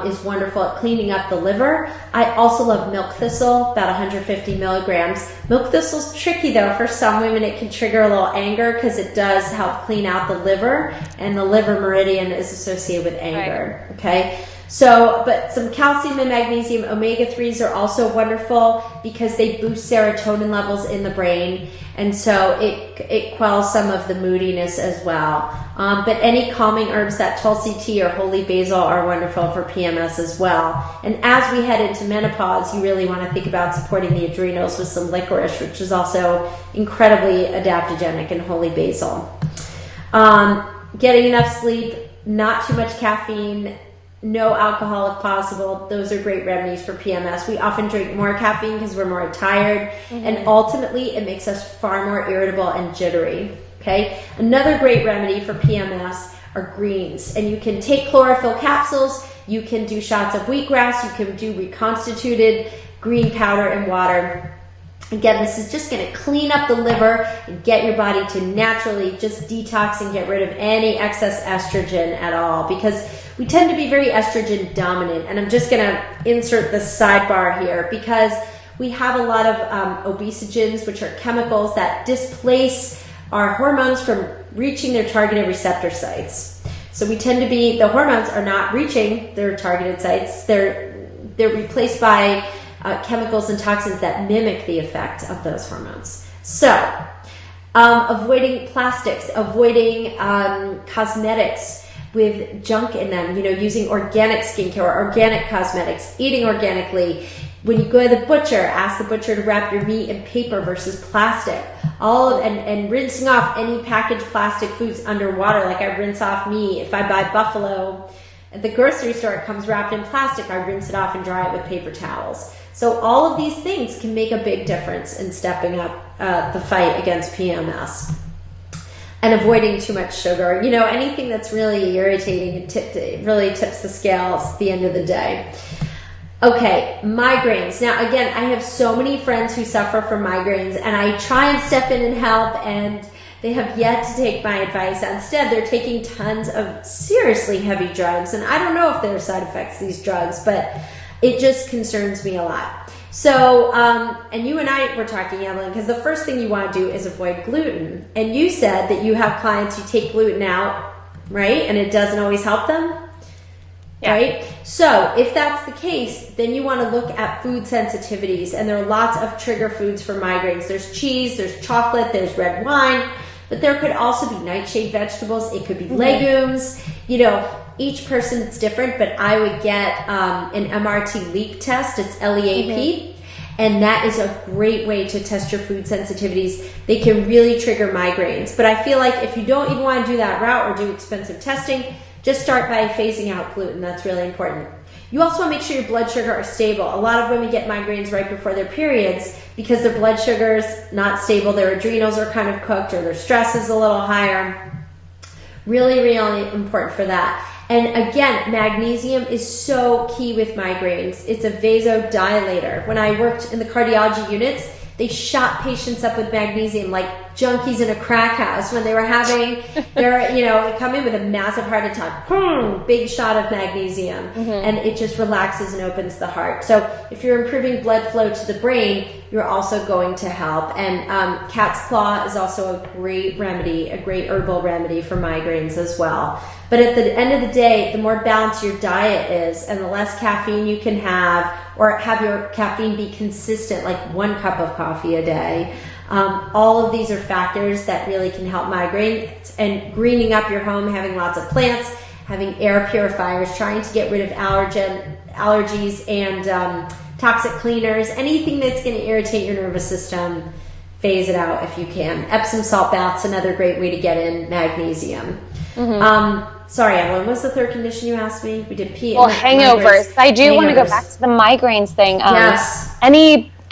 is wonderful at cleaning up the liver. I also love milk thistle, about 150 milligrams. Milk thistle's tricky though. For some women, it can trigger a little anger because it does help clean out the liver, and the liver meridian is associated with anger. Right. Okay. So, but some calcium and magnesium, omega-3s are also wonderful because they boost serotonin levels in the brain, and so it quells some of the moodiness as well. But any calming herbs, that Tulsi tea or holy basil, are wonderful for PMS as well. And as we head into menopause, you really want to think about supporting the adrenals with some licorice, which is also incredibly adaptogenic, and holy basil. Getting enough sleep, not too much caffeine, no alcohol if possible. Those are great remedies for PMS. We often drink more caffeine because we're more tired, and ultimately it makes us far more irritable and jittery. Okay. Another great remedy for PMS are greens, and you can take chlorophyll capsules. You can do shots of wheatgrass. You can do reconstituted green powder and water. Again, this is just going to clean up the liver and get your body to naturally just detox and get rid of any excess estrogen at all, because we tend to be very estrogen dominant. And I'm just going to insert this sidebar here because we have a lot of obesogens, which are chemicals that displace our hormones from reaching their targeted receptor sites. So we tend to be, the hormones are not reaching their targeted sites. They're replaced by chemicals and toxins that mimic the effect of those hormones. So avoiding plastics, avoiding cosmetics with junk in them, using organic skincare or organic cosmetics, eating organically. When you go to the butcher, ask the butcher to wrap your meat in paper versus plastic. And rinsing off any packaged plastic foods underwater, like I rinse off meat. If I buy buffalo at the grocery store, it comes wrapped in plastic. I rinse it off and dry it with paper towels. So all of these things can make a big difference in stepping up the fight against PMS. And avoiding too much sugar, anything that's really irritating, it really tips the scales at the end of the day. Okay, migraines. Now, again, I have so many friends who suffer from migraines, and I try and step in and help, and they have yet to take my advice. Instead, they're taking tons of seriously heavy drugs, and I don't know if there are side effects to these drugs, but it just concerns me a lot. So, and you and I were talking, Evelyne, because the first thing you want to do is avoid gluten. And you said that you have clients who take gluten out, right? And it doesn't always help them, right? So if that's the case, then you want to look at food sensitivities. And there are lots of trigger foods for migraines. There's cheese, there's chocolate, there's red wine. But there could also be nightshade vegetables. It could be legumes. Each person it's different, but I would get an MRT leak test. It's LEAP, and that is a great way to test your food sensitivities. They can really trigger migraines. But I feel like if you don't even want to do that route or do expensive testing, just start by phasing out gluten. That's really important. You also want to make sure your blood sugar are stable. A lot of women get migraines right before their periods because their blood sugar is not stable, their adrenals are kind of cooked, or their stress is a little higher. Really, really important for that. And again, magnesium is so key with migraines. It's a vasodilator. When I worked in the cardiology units, they shot patients up with magnesium like junkies in a crack house when they were having their, they come in with a massive heart attack. Big shot of magnesium. And it just relaxes and opens the heart. So if you're improving blood flow to the brain, you're also going to help. And cat's claw is also a great remedy, a great herbal remedy for migraines as well. But at the end of the day, the more balanced your diet is and the less caffeine you can have, or have your caffeine be consistent, like 1 cup of coffee a day. All of these are factors that really can help migraine. And greening up your home, having lots of plants, having air purifiers, trying to get rid of allergies and toxic cleaners, anything that's going to irritate your nervous system, phase it out if you can. Epsom salt baths, another great way to get in magnesium. Sorry, Evelyn, what was the third condition you asked me? We did pee. Well, hangovers. I do want to go back to the migraines thing. Yes.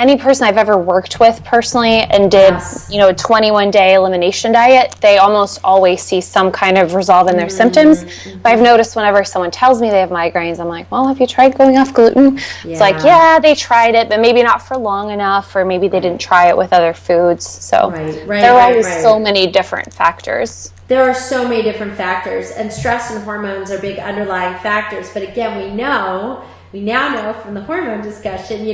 Any person I've ever worked with personally and did, a 21-day elimination diet, they almost always see some kind of resolve in their symptoms. But I've noticed whenever someone tells me they have migraines, I'm like, well, have you tried going off gluten? It's like, yeah, they tried it, but maybe not for long enough, or maybe they didn't try it with other foods. So there are always so many different factors. There are so many different factors, and stress and hormones are big underlying factors. But again, we now know from the hormone discussion,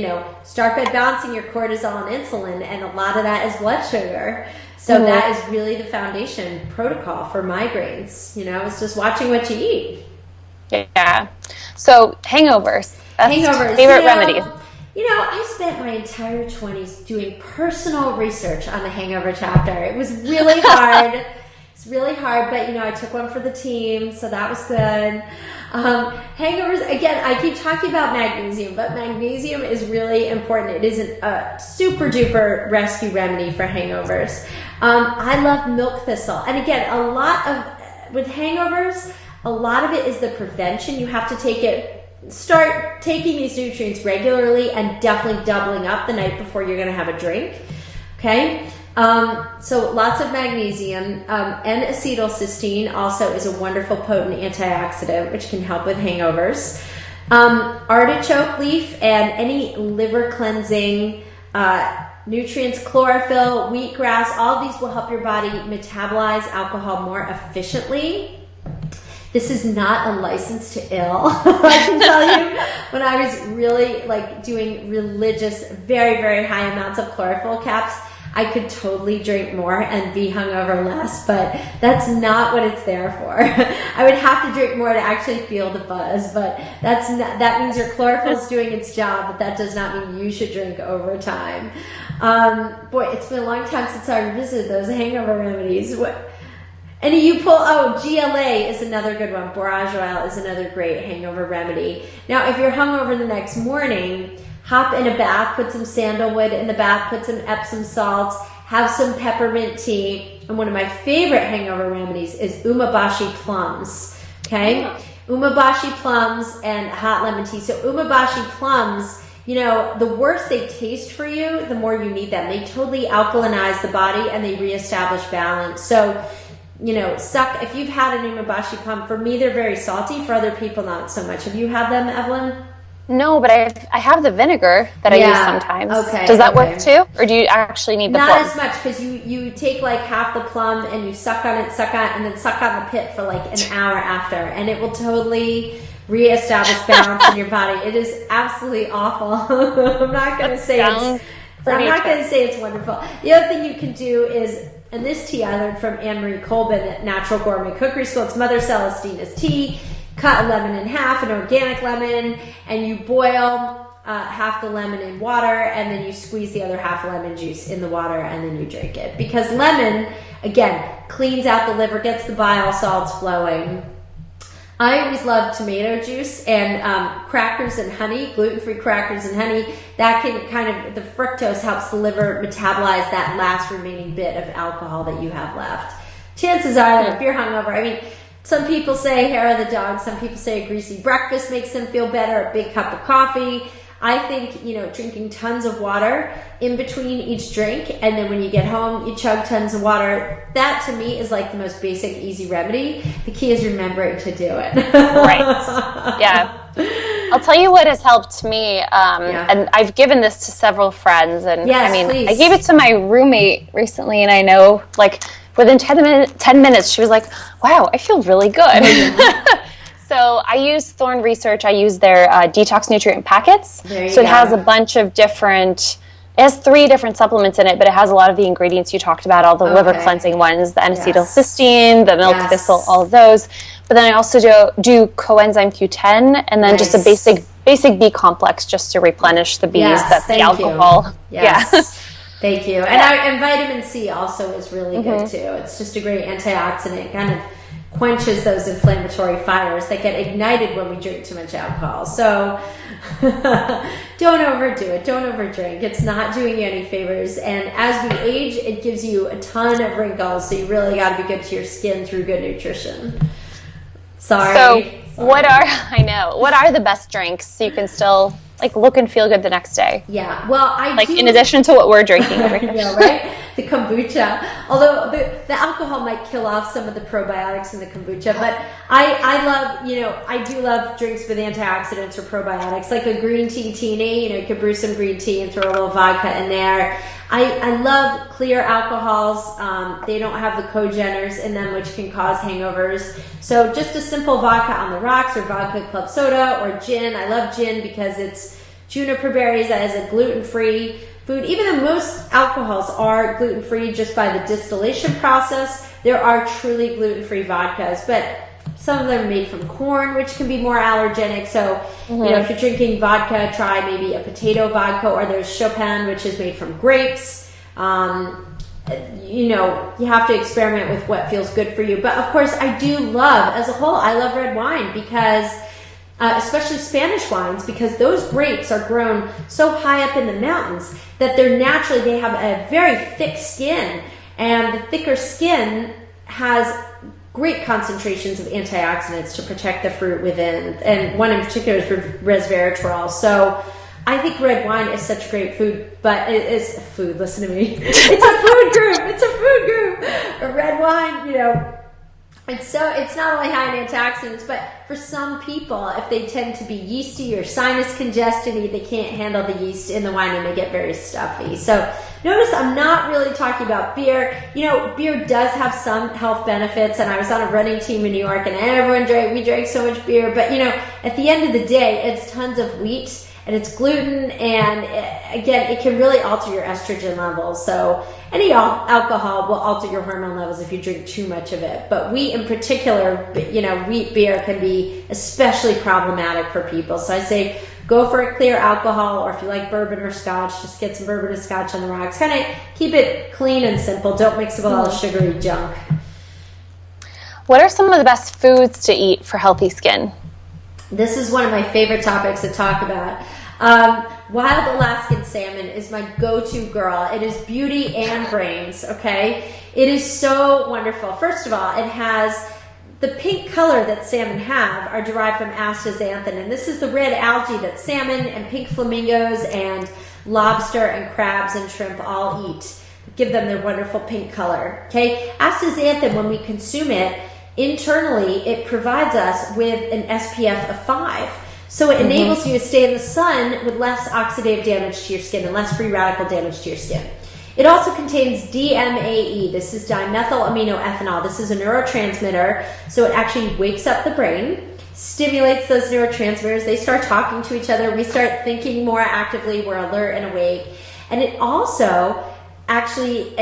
start by balancing your cortisol and insulin, and a lot of that is blood sugar. So that is really the foundation protocol for migraines. It's just watching what you eat. Yeah. So hangovers. Favorite remedies. I spent my entire 20s doing personal research on the hangover chapter. It was really hard. It's really hard, but I took one for the team, so that was good. Hangovers, again, I keep talking about magnesium, but magnesium is really important. It is a super duper rescue remedy for hangovers. I love milk thistle. And again, with hangovers, a lot of it is the prevention. You have to start taking these nutrients regularly and definitely doubling up the night before you're going to have a drink. Okay? So lots of magnesium, and acetylcysteine also is a wonderful potent antioxidant which can help with hangovers. Artichoke leaf and any liver cleansing nutrients, chlorophyll, wheatgrass, all of these will help your body metabolize alcohol more efficiently. This is not a license to ill. I can tell you, when I was really doing religious, very, very high amounts of chlorophyll caps, I could totally drink more and be hungover less, but that's not what it's there for. I would have to drink more to actually feel the buzz, but that means your chlorophyll is doing its job, but that does not mean you should drink over time. Boy, it's been a long time since I revisited those hangover remedies. GLA is another good one. Borage oil is another great hangover remedy. Now, if you're hungover the next morning, hop in a bath, put some sandalwood in the bath, put some Epsom salts, have some peppermint tea. And one of my favorite hangover remedies is umeboshi plums. Okay? Umeboshi plums and hot lemon tea. So umeboshi plums the worse they taste for you, the more you need them. They totally alkalinize the body and they reestablish balance. So, if you've had an umeboshi plum, for me, they're very salty. For other people, not so much. Have you had them, Evelyn? No, but I have the vinegar that I use sometimes. Okay. Does that work too? Or do you actually need the Not plum? as much, because you take like half the plum and you suck on it, and then suck on the pit for like an hour after. And it will totally reestablish balance in your body. It is absolutely awful. I'm not going to say it's wonderful. The other thing you can do is, and this tea I learned from Anne-Marie Colbin at Natural Gourmet Cookery School. It's Mother Celestina's tea. Cut a lemon in half, an organic lemon, and you boil half the lemon in water, and then you squeeze the other half lemon juice in the water, and then you drink it. Because lemon, again, cleans out the liver, gets the bile salts flowing. I always love tomato juice and crackers and honey, gluten-free crackers and honey. That can the fructose helps the liver metabolize that last remaining bit of alcohol that you have left. Chances are that if you're hungover, some people say hair of the dog, some people say a greasy breakfast makes them feel better, a big cup of coffee. I think, drinking tons of water in between each drink, and then when you get home, you chug tons of water. That, to me, is like the most basic, easy remedy. The key is remembering to do it. Right. Yeah. I'll tell you what has helped me, and I've given this to several friends, and please. I gave it to my roommate recently, and I know, within 10 minutes, she was like, wow, I feel really good. So I use Thorne Research. I use their detox nutrient packets. So it has a bunch of different, it has 3 different supplements in it, but it has a lot of the ingredients you talked about, all the liver cleansing ones, the N-acetylcysteine, the milk thistle, all of those. But then I also do coenzyme Q10, and then just a basic B complex just to replenish the Bs, that's the alcohol. Yes. Yeah. Thank you. And vitamin C also is really good too. It's just a great antioxidant. Kind of quenches those inflammatory fires that get ignited when we drink too much alcohol. So don't overdo it. Don't overdrink. It's not doing you any favors. And as we age, it gives you a ton of wrinkles. So you really got to be good to your skin through good nutrition. Sorry. What are the best drinks so you can still look and feel good the next day? Yeah, well, in addition to what we're drinking over here. Yeah, right? The kombucha. Although the alcohol might kill off some of the probiotics in the kombucha, but I love, I do love drinks with antioxidants or probiotics, like a green tea teeny. You could brew some green tea and throw a little vodka in there. I love clear alcohols. They don't have the cogeners in them, which can cause hangovers. So just a simple vodka on the rocks, or vodka club soda, or gin. I love gin because it's juniper berries. That is a gluten-free food. Even though most alcohols are gluten-free just by the distillation process, there are truly gluten-free vodkas. But some of them are made from corn, which can be more allergenic. So, if you're drinking vodka, try maybe a potato vodka, or there's Chopin, which is made from grapes. You have to experiment with what feels good for you. But of course, I do love, as a whole, I love red wine because, especially Spanish wines, because those grapes are grown so high up in the mountains that they have a very thick skin, and the thicker skin has great concentrations of antioxidants to protect the fruit within, and one in particular is resveratrol. So I think red wine is such great food, but it is food. Listen to me. It's a food group. It's a food group. A red wine, it's not only high in antioxidants, but for some people, if they tend to be yeasty or sinus congestion-y, they can't handle the yeast in the wine and they get very stuffy. So notice I'm not really talking about beer. Beer does have some health benefits, and I was on a running team in New York, and we drank so much beer. But, at the end of the day, it's tons of wheat, and it's gluten, and again, it can really alter your estrogen levels. So any alcohol will alter your hormone levels if you drink too much of it. But wheat in particular, wheat beer can be especially problematic for people. So I say go for a clear alcohol, or if you like bourbon or scotch, just get some bourbon or scotch on the rocks. Kind of keep it clean and simple. Don't mix it with all the sugary junk. What are some of the best foods to eat for healthy skin? This is one of my favorite topics to talk about. Wild Alaskan salmon is my go-to girl. It is beauty and brains, okay? It is so wonderful. First of all, it has the pink color that salmon have are derived from astaxanthin, and this is the red algae that salmon and pink flamingos and lobster and crabs and shrimp all eat. Give them their wonderful pink color. Okay, astaxanthin, when we consume it internally, it provides us with an SPF of 5. So it enables you to stay in the sun with less oxidative damage to your skin and less free radical damage to your skin. It also contains DMAE. This is dimethylaminoethanol. This is a neurotransmitter, so it actually wakes up the brain, stimulates those neurotransmitters. They start talking to each other. We start thinking more actively. We're alert and awake. And it also actually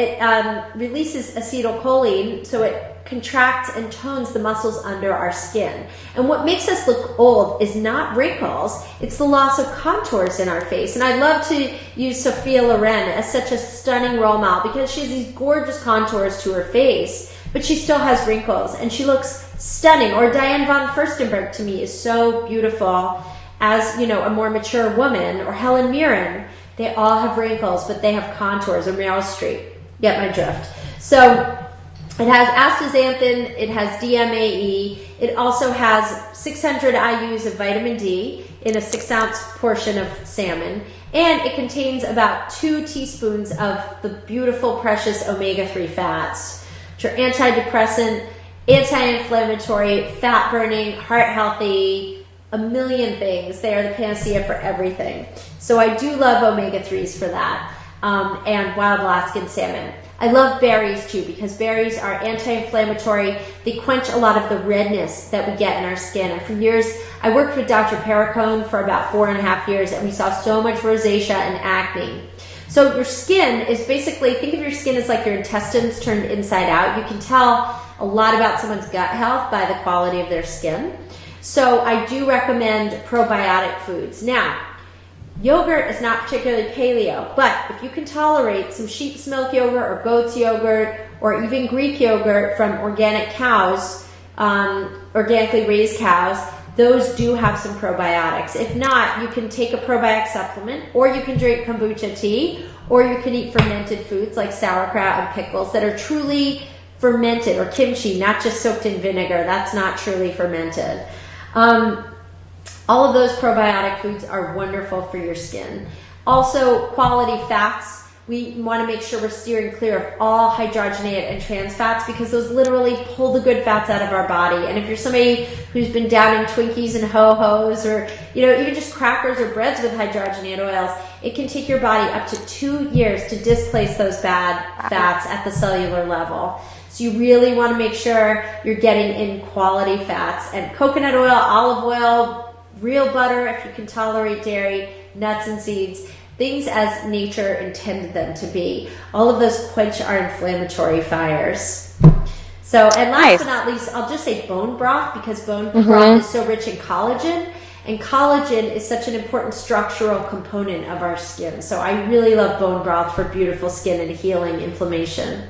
releases acetylcholine, so it contracts and tones the muscles under our skin. And what makes us look old is not wrinkles, it's the loss of contours in our face. And I love to use Sophia Loren as such a stunning role model because she has these gorgeous contours to her face, but she still has wrinkles and she looks stunning. Or Diane von Furstenberg to me is so beautiful as, you know, a more mature woman. Or Helen Mirren, they all have wrinkles, but they have contours. Or Meryl Streep, get my drift. So it has astaxanthin, it has DMAE, it also has 600 IUs of vitamin D in a 6-ounce portion of salmon, and it contains about 2 teaspoons of the beautiful, precious omega-3 fats, which are antidepressant, anti-inflammatory, fat-burning, heart-healthy, a million things. They are the panacea for everything. So I do love omega-3s for that, and wild Alaskan salmon. I love berries too because berries are anti-inflammatory. They quench a lot of the redness that we get in our skin. And for years, I worked with Dr. Perricone for about 4.5 years, and we saw so much rosacea and acne. So your skin is basically, think of your skin as like your intestines turned inside out. You can tell a lot about someone's gut health by the quality of their skin. So I do recommend probiotic foods. Now, yogurt is not particularly paleo, but if you can tolerate some sheep's milk yogurt or goat's yogurt or even Greek yogurt from organic cows, organically raised cows, those do have some probiotics. If not, you can take a probiotic supplement, or you can drink kombucha tea, or you can eat fermented foods like sauerkraut and pickles that are truly fermented, or kimchi, not just soaked in vinegar. That's not truly fermented. All of those probiotic foods are wonderful for your skin. Also, quality fats. We want to make sure we're steering clear of all hydrogenated and trans fats because those literally pull the good fats out of our body. And if you're somebody who's been downing Twinkies and Ho-Hos, or even just crackers or breads with hydrogenated oils, it can take your body up to 2 years to displace those bad fats at the cellular level. So you really want to make sure you're getting in quality fats. And coconut oil, olive oil, real butter if you can tolerate dairy, nuts and seeds, things as nature intended them to be. All of those quench our inflammatory fires. So, and last but not least, I'll just say bone broth, because bone broth is so rich in collagen, and collagen is such an important structural component of our skin. So I really love bone broth for beautiful skin and healing inflammation.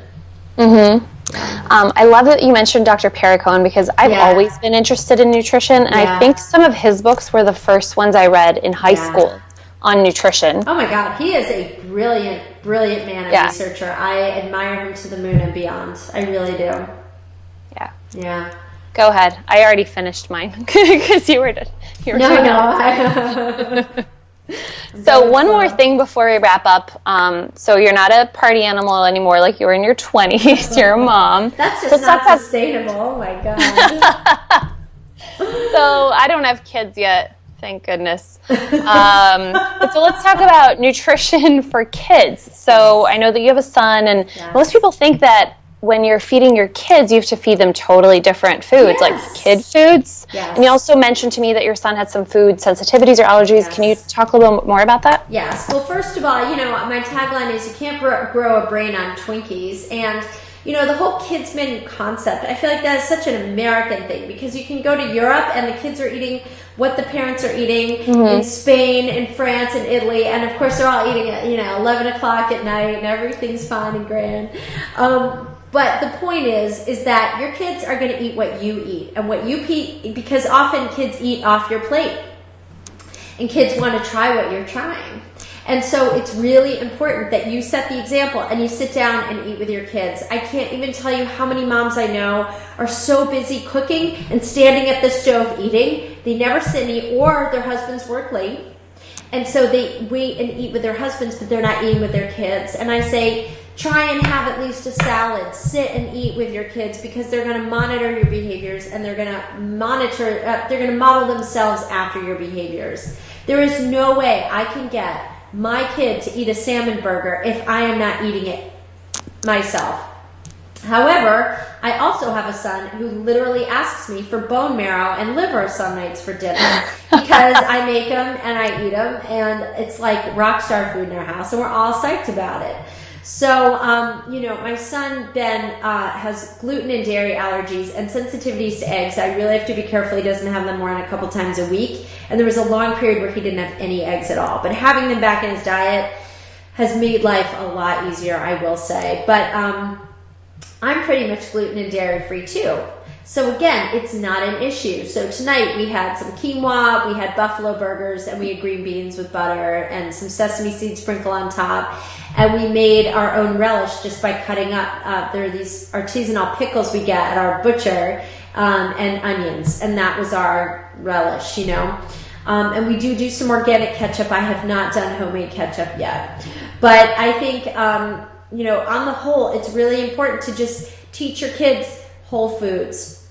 I love that you mentioned Dr. Perricone because I've always been interested in nutrition, and I think some of his books were the first ones I read in high school on nutrition. Oh my God, he is a brilliant, brilliant man and researcher. I admire him to the moon and beyond. I really do. Yeah. Go ahead. I already finished mine because you were No. So one more thing before we wrap up. So you're not a party animal anymore like you were in your 20s. You're a mom. That's just not sustainable. Oh my God. So I don't have kids yet. Thank goodness. So let's talk about nutrition for kids. So I know that you have a son, and most people think that when you're feeding your kids, you have to feed them totally different foods, like kid foods. And you also mentioned to me that your son had some food sensitivities or allergies. Can you talk a little bit more about that? Yes. Well, first of all, my tagline is you can't grow a brain on Twinkies. And, the whole kids menu concept, I feel like that is such an American thing, because you can go to Europe and the kids are eating what the parents are eating in Spain, in France, and Italy. And of course, they're all eating at, 11 o'clock at night and everything's fine and grand. But the point is that your kids are going to eat what you eat and what you eat, because often kids eat off your plate and kids want to try what you're trying. And so it's really important that you set the example and you sit down and eat with your kids. I can't even tell you how many moms I know are so busy cooking and standing at the stove eating. They never sit and eat, or their husbands work late. And so they wait and eat with their husbands, but they're not eating with their kids. And I say, try and have at least a salad. Sit and eat with your kids, because they're going to monitor your behaviors, and they're going to model themselves after your behaviors. There is no way I can get my kid to eat a salmon burger if I am not eating it myself. However, I also have a son who literally asks me for bone marrow and liver some nights for dinner, because I make them and I eat them, and it's like rock star food in our house, and we're all psyched about it. So, my son, Ben, has gluten and dairy allergies and sensitivities to eggs. I really have to be careful he doesn't have them more than a couple times a week. And there was a long period where he didn't have any eggs at all. But having them back in his diet has made life a lot easier, I will say. But I'm pretty much gluten and dairy free too. So again, it's not an issue. So tonight we had some quinoa, we had buffalo burgers, and we had green beans with butter and some sesame seed sprinkle on top. And we made our own relish just by cutting up, there are these artisanal pickles we get at our butcher, and onions. And that was our relish, and we do some organic ketchup. I have not done homemade ketchup yet. But I think, on the whole, it's really important to just teach your kids whole foods.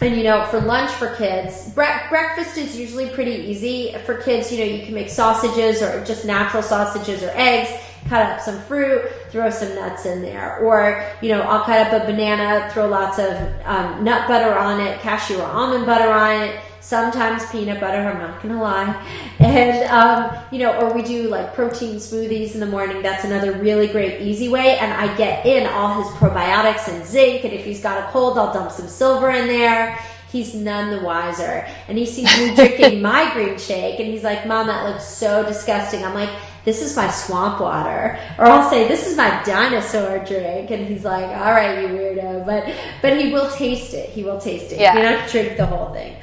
And, for lunch for kids, breakfast is usually pretty easy. For kids, you can make sausages, or just natural sausages or eggs, cut up some fruit, throw some nuts in there. Or, I'll cut up a banana, throw lots of nut butter on it, cashew or almond butter on it, sometimes peanut butter, I'm not going to lie. And, or we do like protein smoothies in the morning. That's another really great, easy way. And I get in all his probiotics and zinc. And if he's got a cold, I'll dump some silver in there. He's none the wiser. And he sees me drinking migraine shake, and he's like, Mom, that looks so disgusting. I'm like, this is my swamp water. Or I'll say, this is my dinosaur drink. And he's like, all right, you weirdo. But he will taste it. He will taste it. Yeah. You don't drink the whole thing.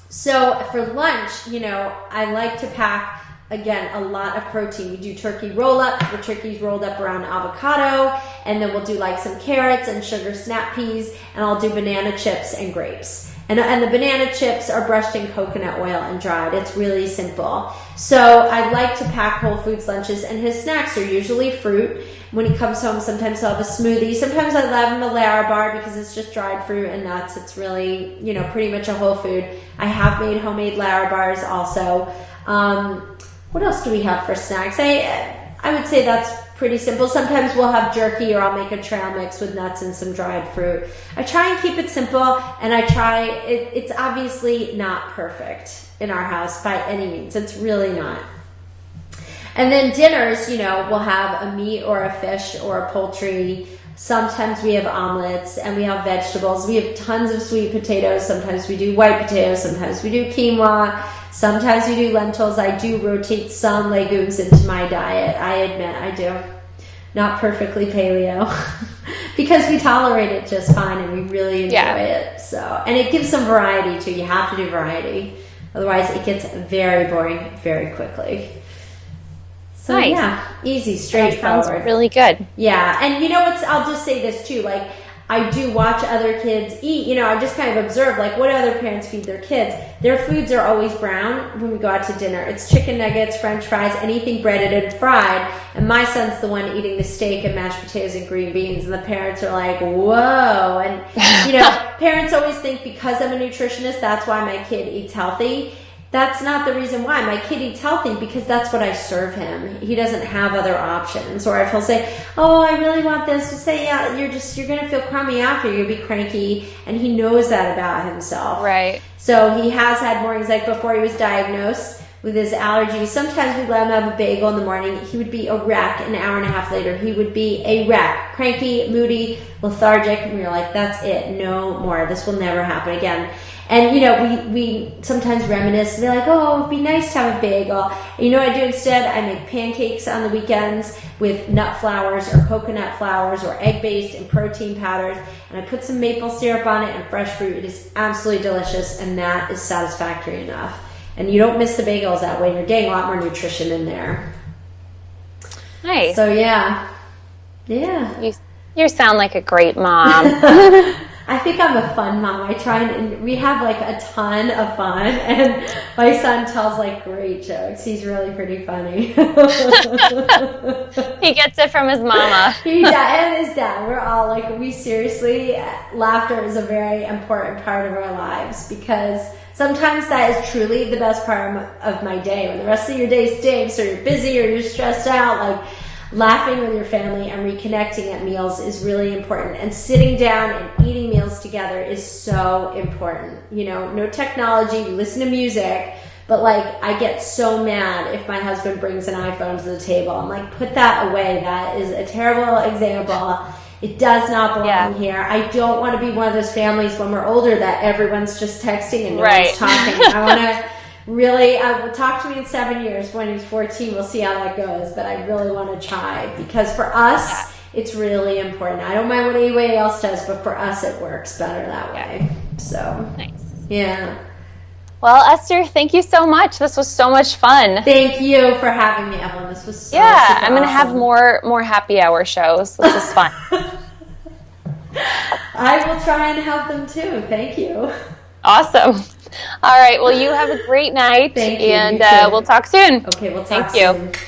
So for lunch, I like to pack, again, a lot of protein. We do turkey roll-up, where turkey's rolled up around avocado, and then we'll do like some carrots and sugar snap peas, and I'll do banana chips and grapes. And the banana chips are brushed in coconut oil and dried. It's really simple. So I like to pack Whole Foods lunches, and his snacks are usually fruit. When he comes home, sometimes I'll have a smoothie. Sometimes I love him a Larabar, because it's just dried fruit and nuts. It's really, pretty much a whole food. I have made homemade Larabars also. What else do we have for snacks? I would say that's pretty simple. Sometimes we'll have jerky, or I'll make a trail mix with nuts and some dried fruit. I try and keep it simple, and it's obviously not perfect in our house by any means. It's really not. And then dinners, we'll have a meat or a fish or a poultry. Sometimes we have omelets, and we have vegetables. We have tons of sweet potatoes. Sometimes we do white potatoes. Sometimes we do quinoa. Sometimes we do lentils. I do rotate some legumes into my diet. I admit I do. Not perfectly paleo, because we tolerate it just fine, and we really enjoy it. So, and it gives some variety too. You have to do variety. Otherwise, it gets very boring very quickly. So nice. Yeah, easy, straightforward. That sounds really good. Yeah, and I'll just say this too, like, I do watch other kids eat, I just kind of observe, like, what other parents feed their kids. Their foods are always brown when we go out to dinner. It's chicken nuggets, french fries, anything breaded and fried, and my son's the one eating the steak and mashed potatoes and green beans, and the parents are like, whoa. And, parents always think because I'm a nutritionist, that's why my kid eats healthy. That's not the reason why. My kid eats healthy because that's what I serve him. He doesn't have other options. Or if he'll say, oh, I really want this, to say, yeah, you're going to feel crummy after. You'll be cranky. And he knows that about himself. Right. So he has had mornings, like before he was diagnosed with his allergies. Sometimes we let him have a bagel in the morning. He would be a wreck. An hour and a half later, he would be a wreck. Cranky, moody, lethargic. And we were like, that's it. No more. This will never happen again. And, we sometimes reminisce and be like, oh, it'd be nice to have a bagel. And you know what I do instead? I make pancakes on the weekends with nut flours or coconut flours or egg-based and protein powders. And I put some maple syrup on it and fresh fruit. It is absolutely delicious, and that is satisfactory enough. And you don't miss the bagels that way. You're getting a lot more nutrition in there. Nice. So yeah. You sound like a great mom. I think I'm a fun mom. I try and we have like a ton of fun, and my son tells like great jokes. He's really pretty funny. He gets it from his mama. And his dad. We're all like, we seriously, laughter is a very important part of our lives, because sometimes that is truly the best part of my day. When the rest of your day stinks, or you're busy, or you're stressed out, like, laughing with your family and reconnecting at meals is really important. And sitting down and eating meals together is so important. You know, no technology, we listen to music, but like, I get so mad if my husband brings an iPhone to the table. I'm like, put that away. That is a terrible example. It does not belong here. I don't want to be one of those families when we're older that everyone's just texting and no one's talking. I want to really, talk to me in 7 years when he's 14. We'll see how that goes. But I really want to try, because for us, it's really important. I don't mind what anybody else does, but for us, it works better that way. So, nice. Yeah. Well, Esther, thank you so much. This was so much fun. Thank you for having me, Evelyne. This was so I'm going to awesome. have more happy hour shows. This was fun. I will try and have them too. Thank you. Awesome. All right. Well, you have a great night. Thank you. And we'll talk soon. Okay, we'll talk soon. Thank you.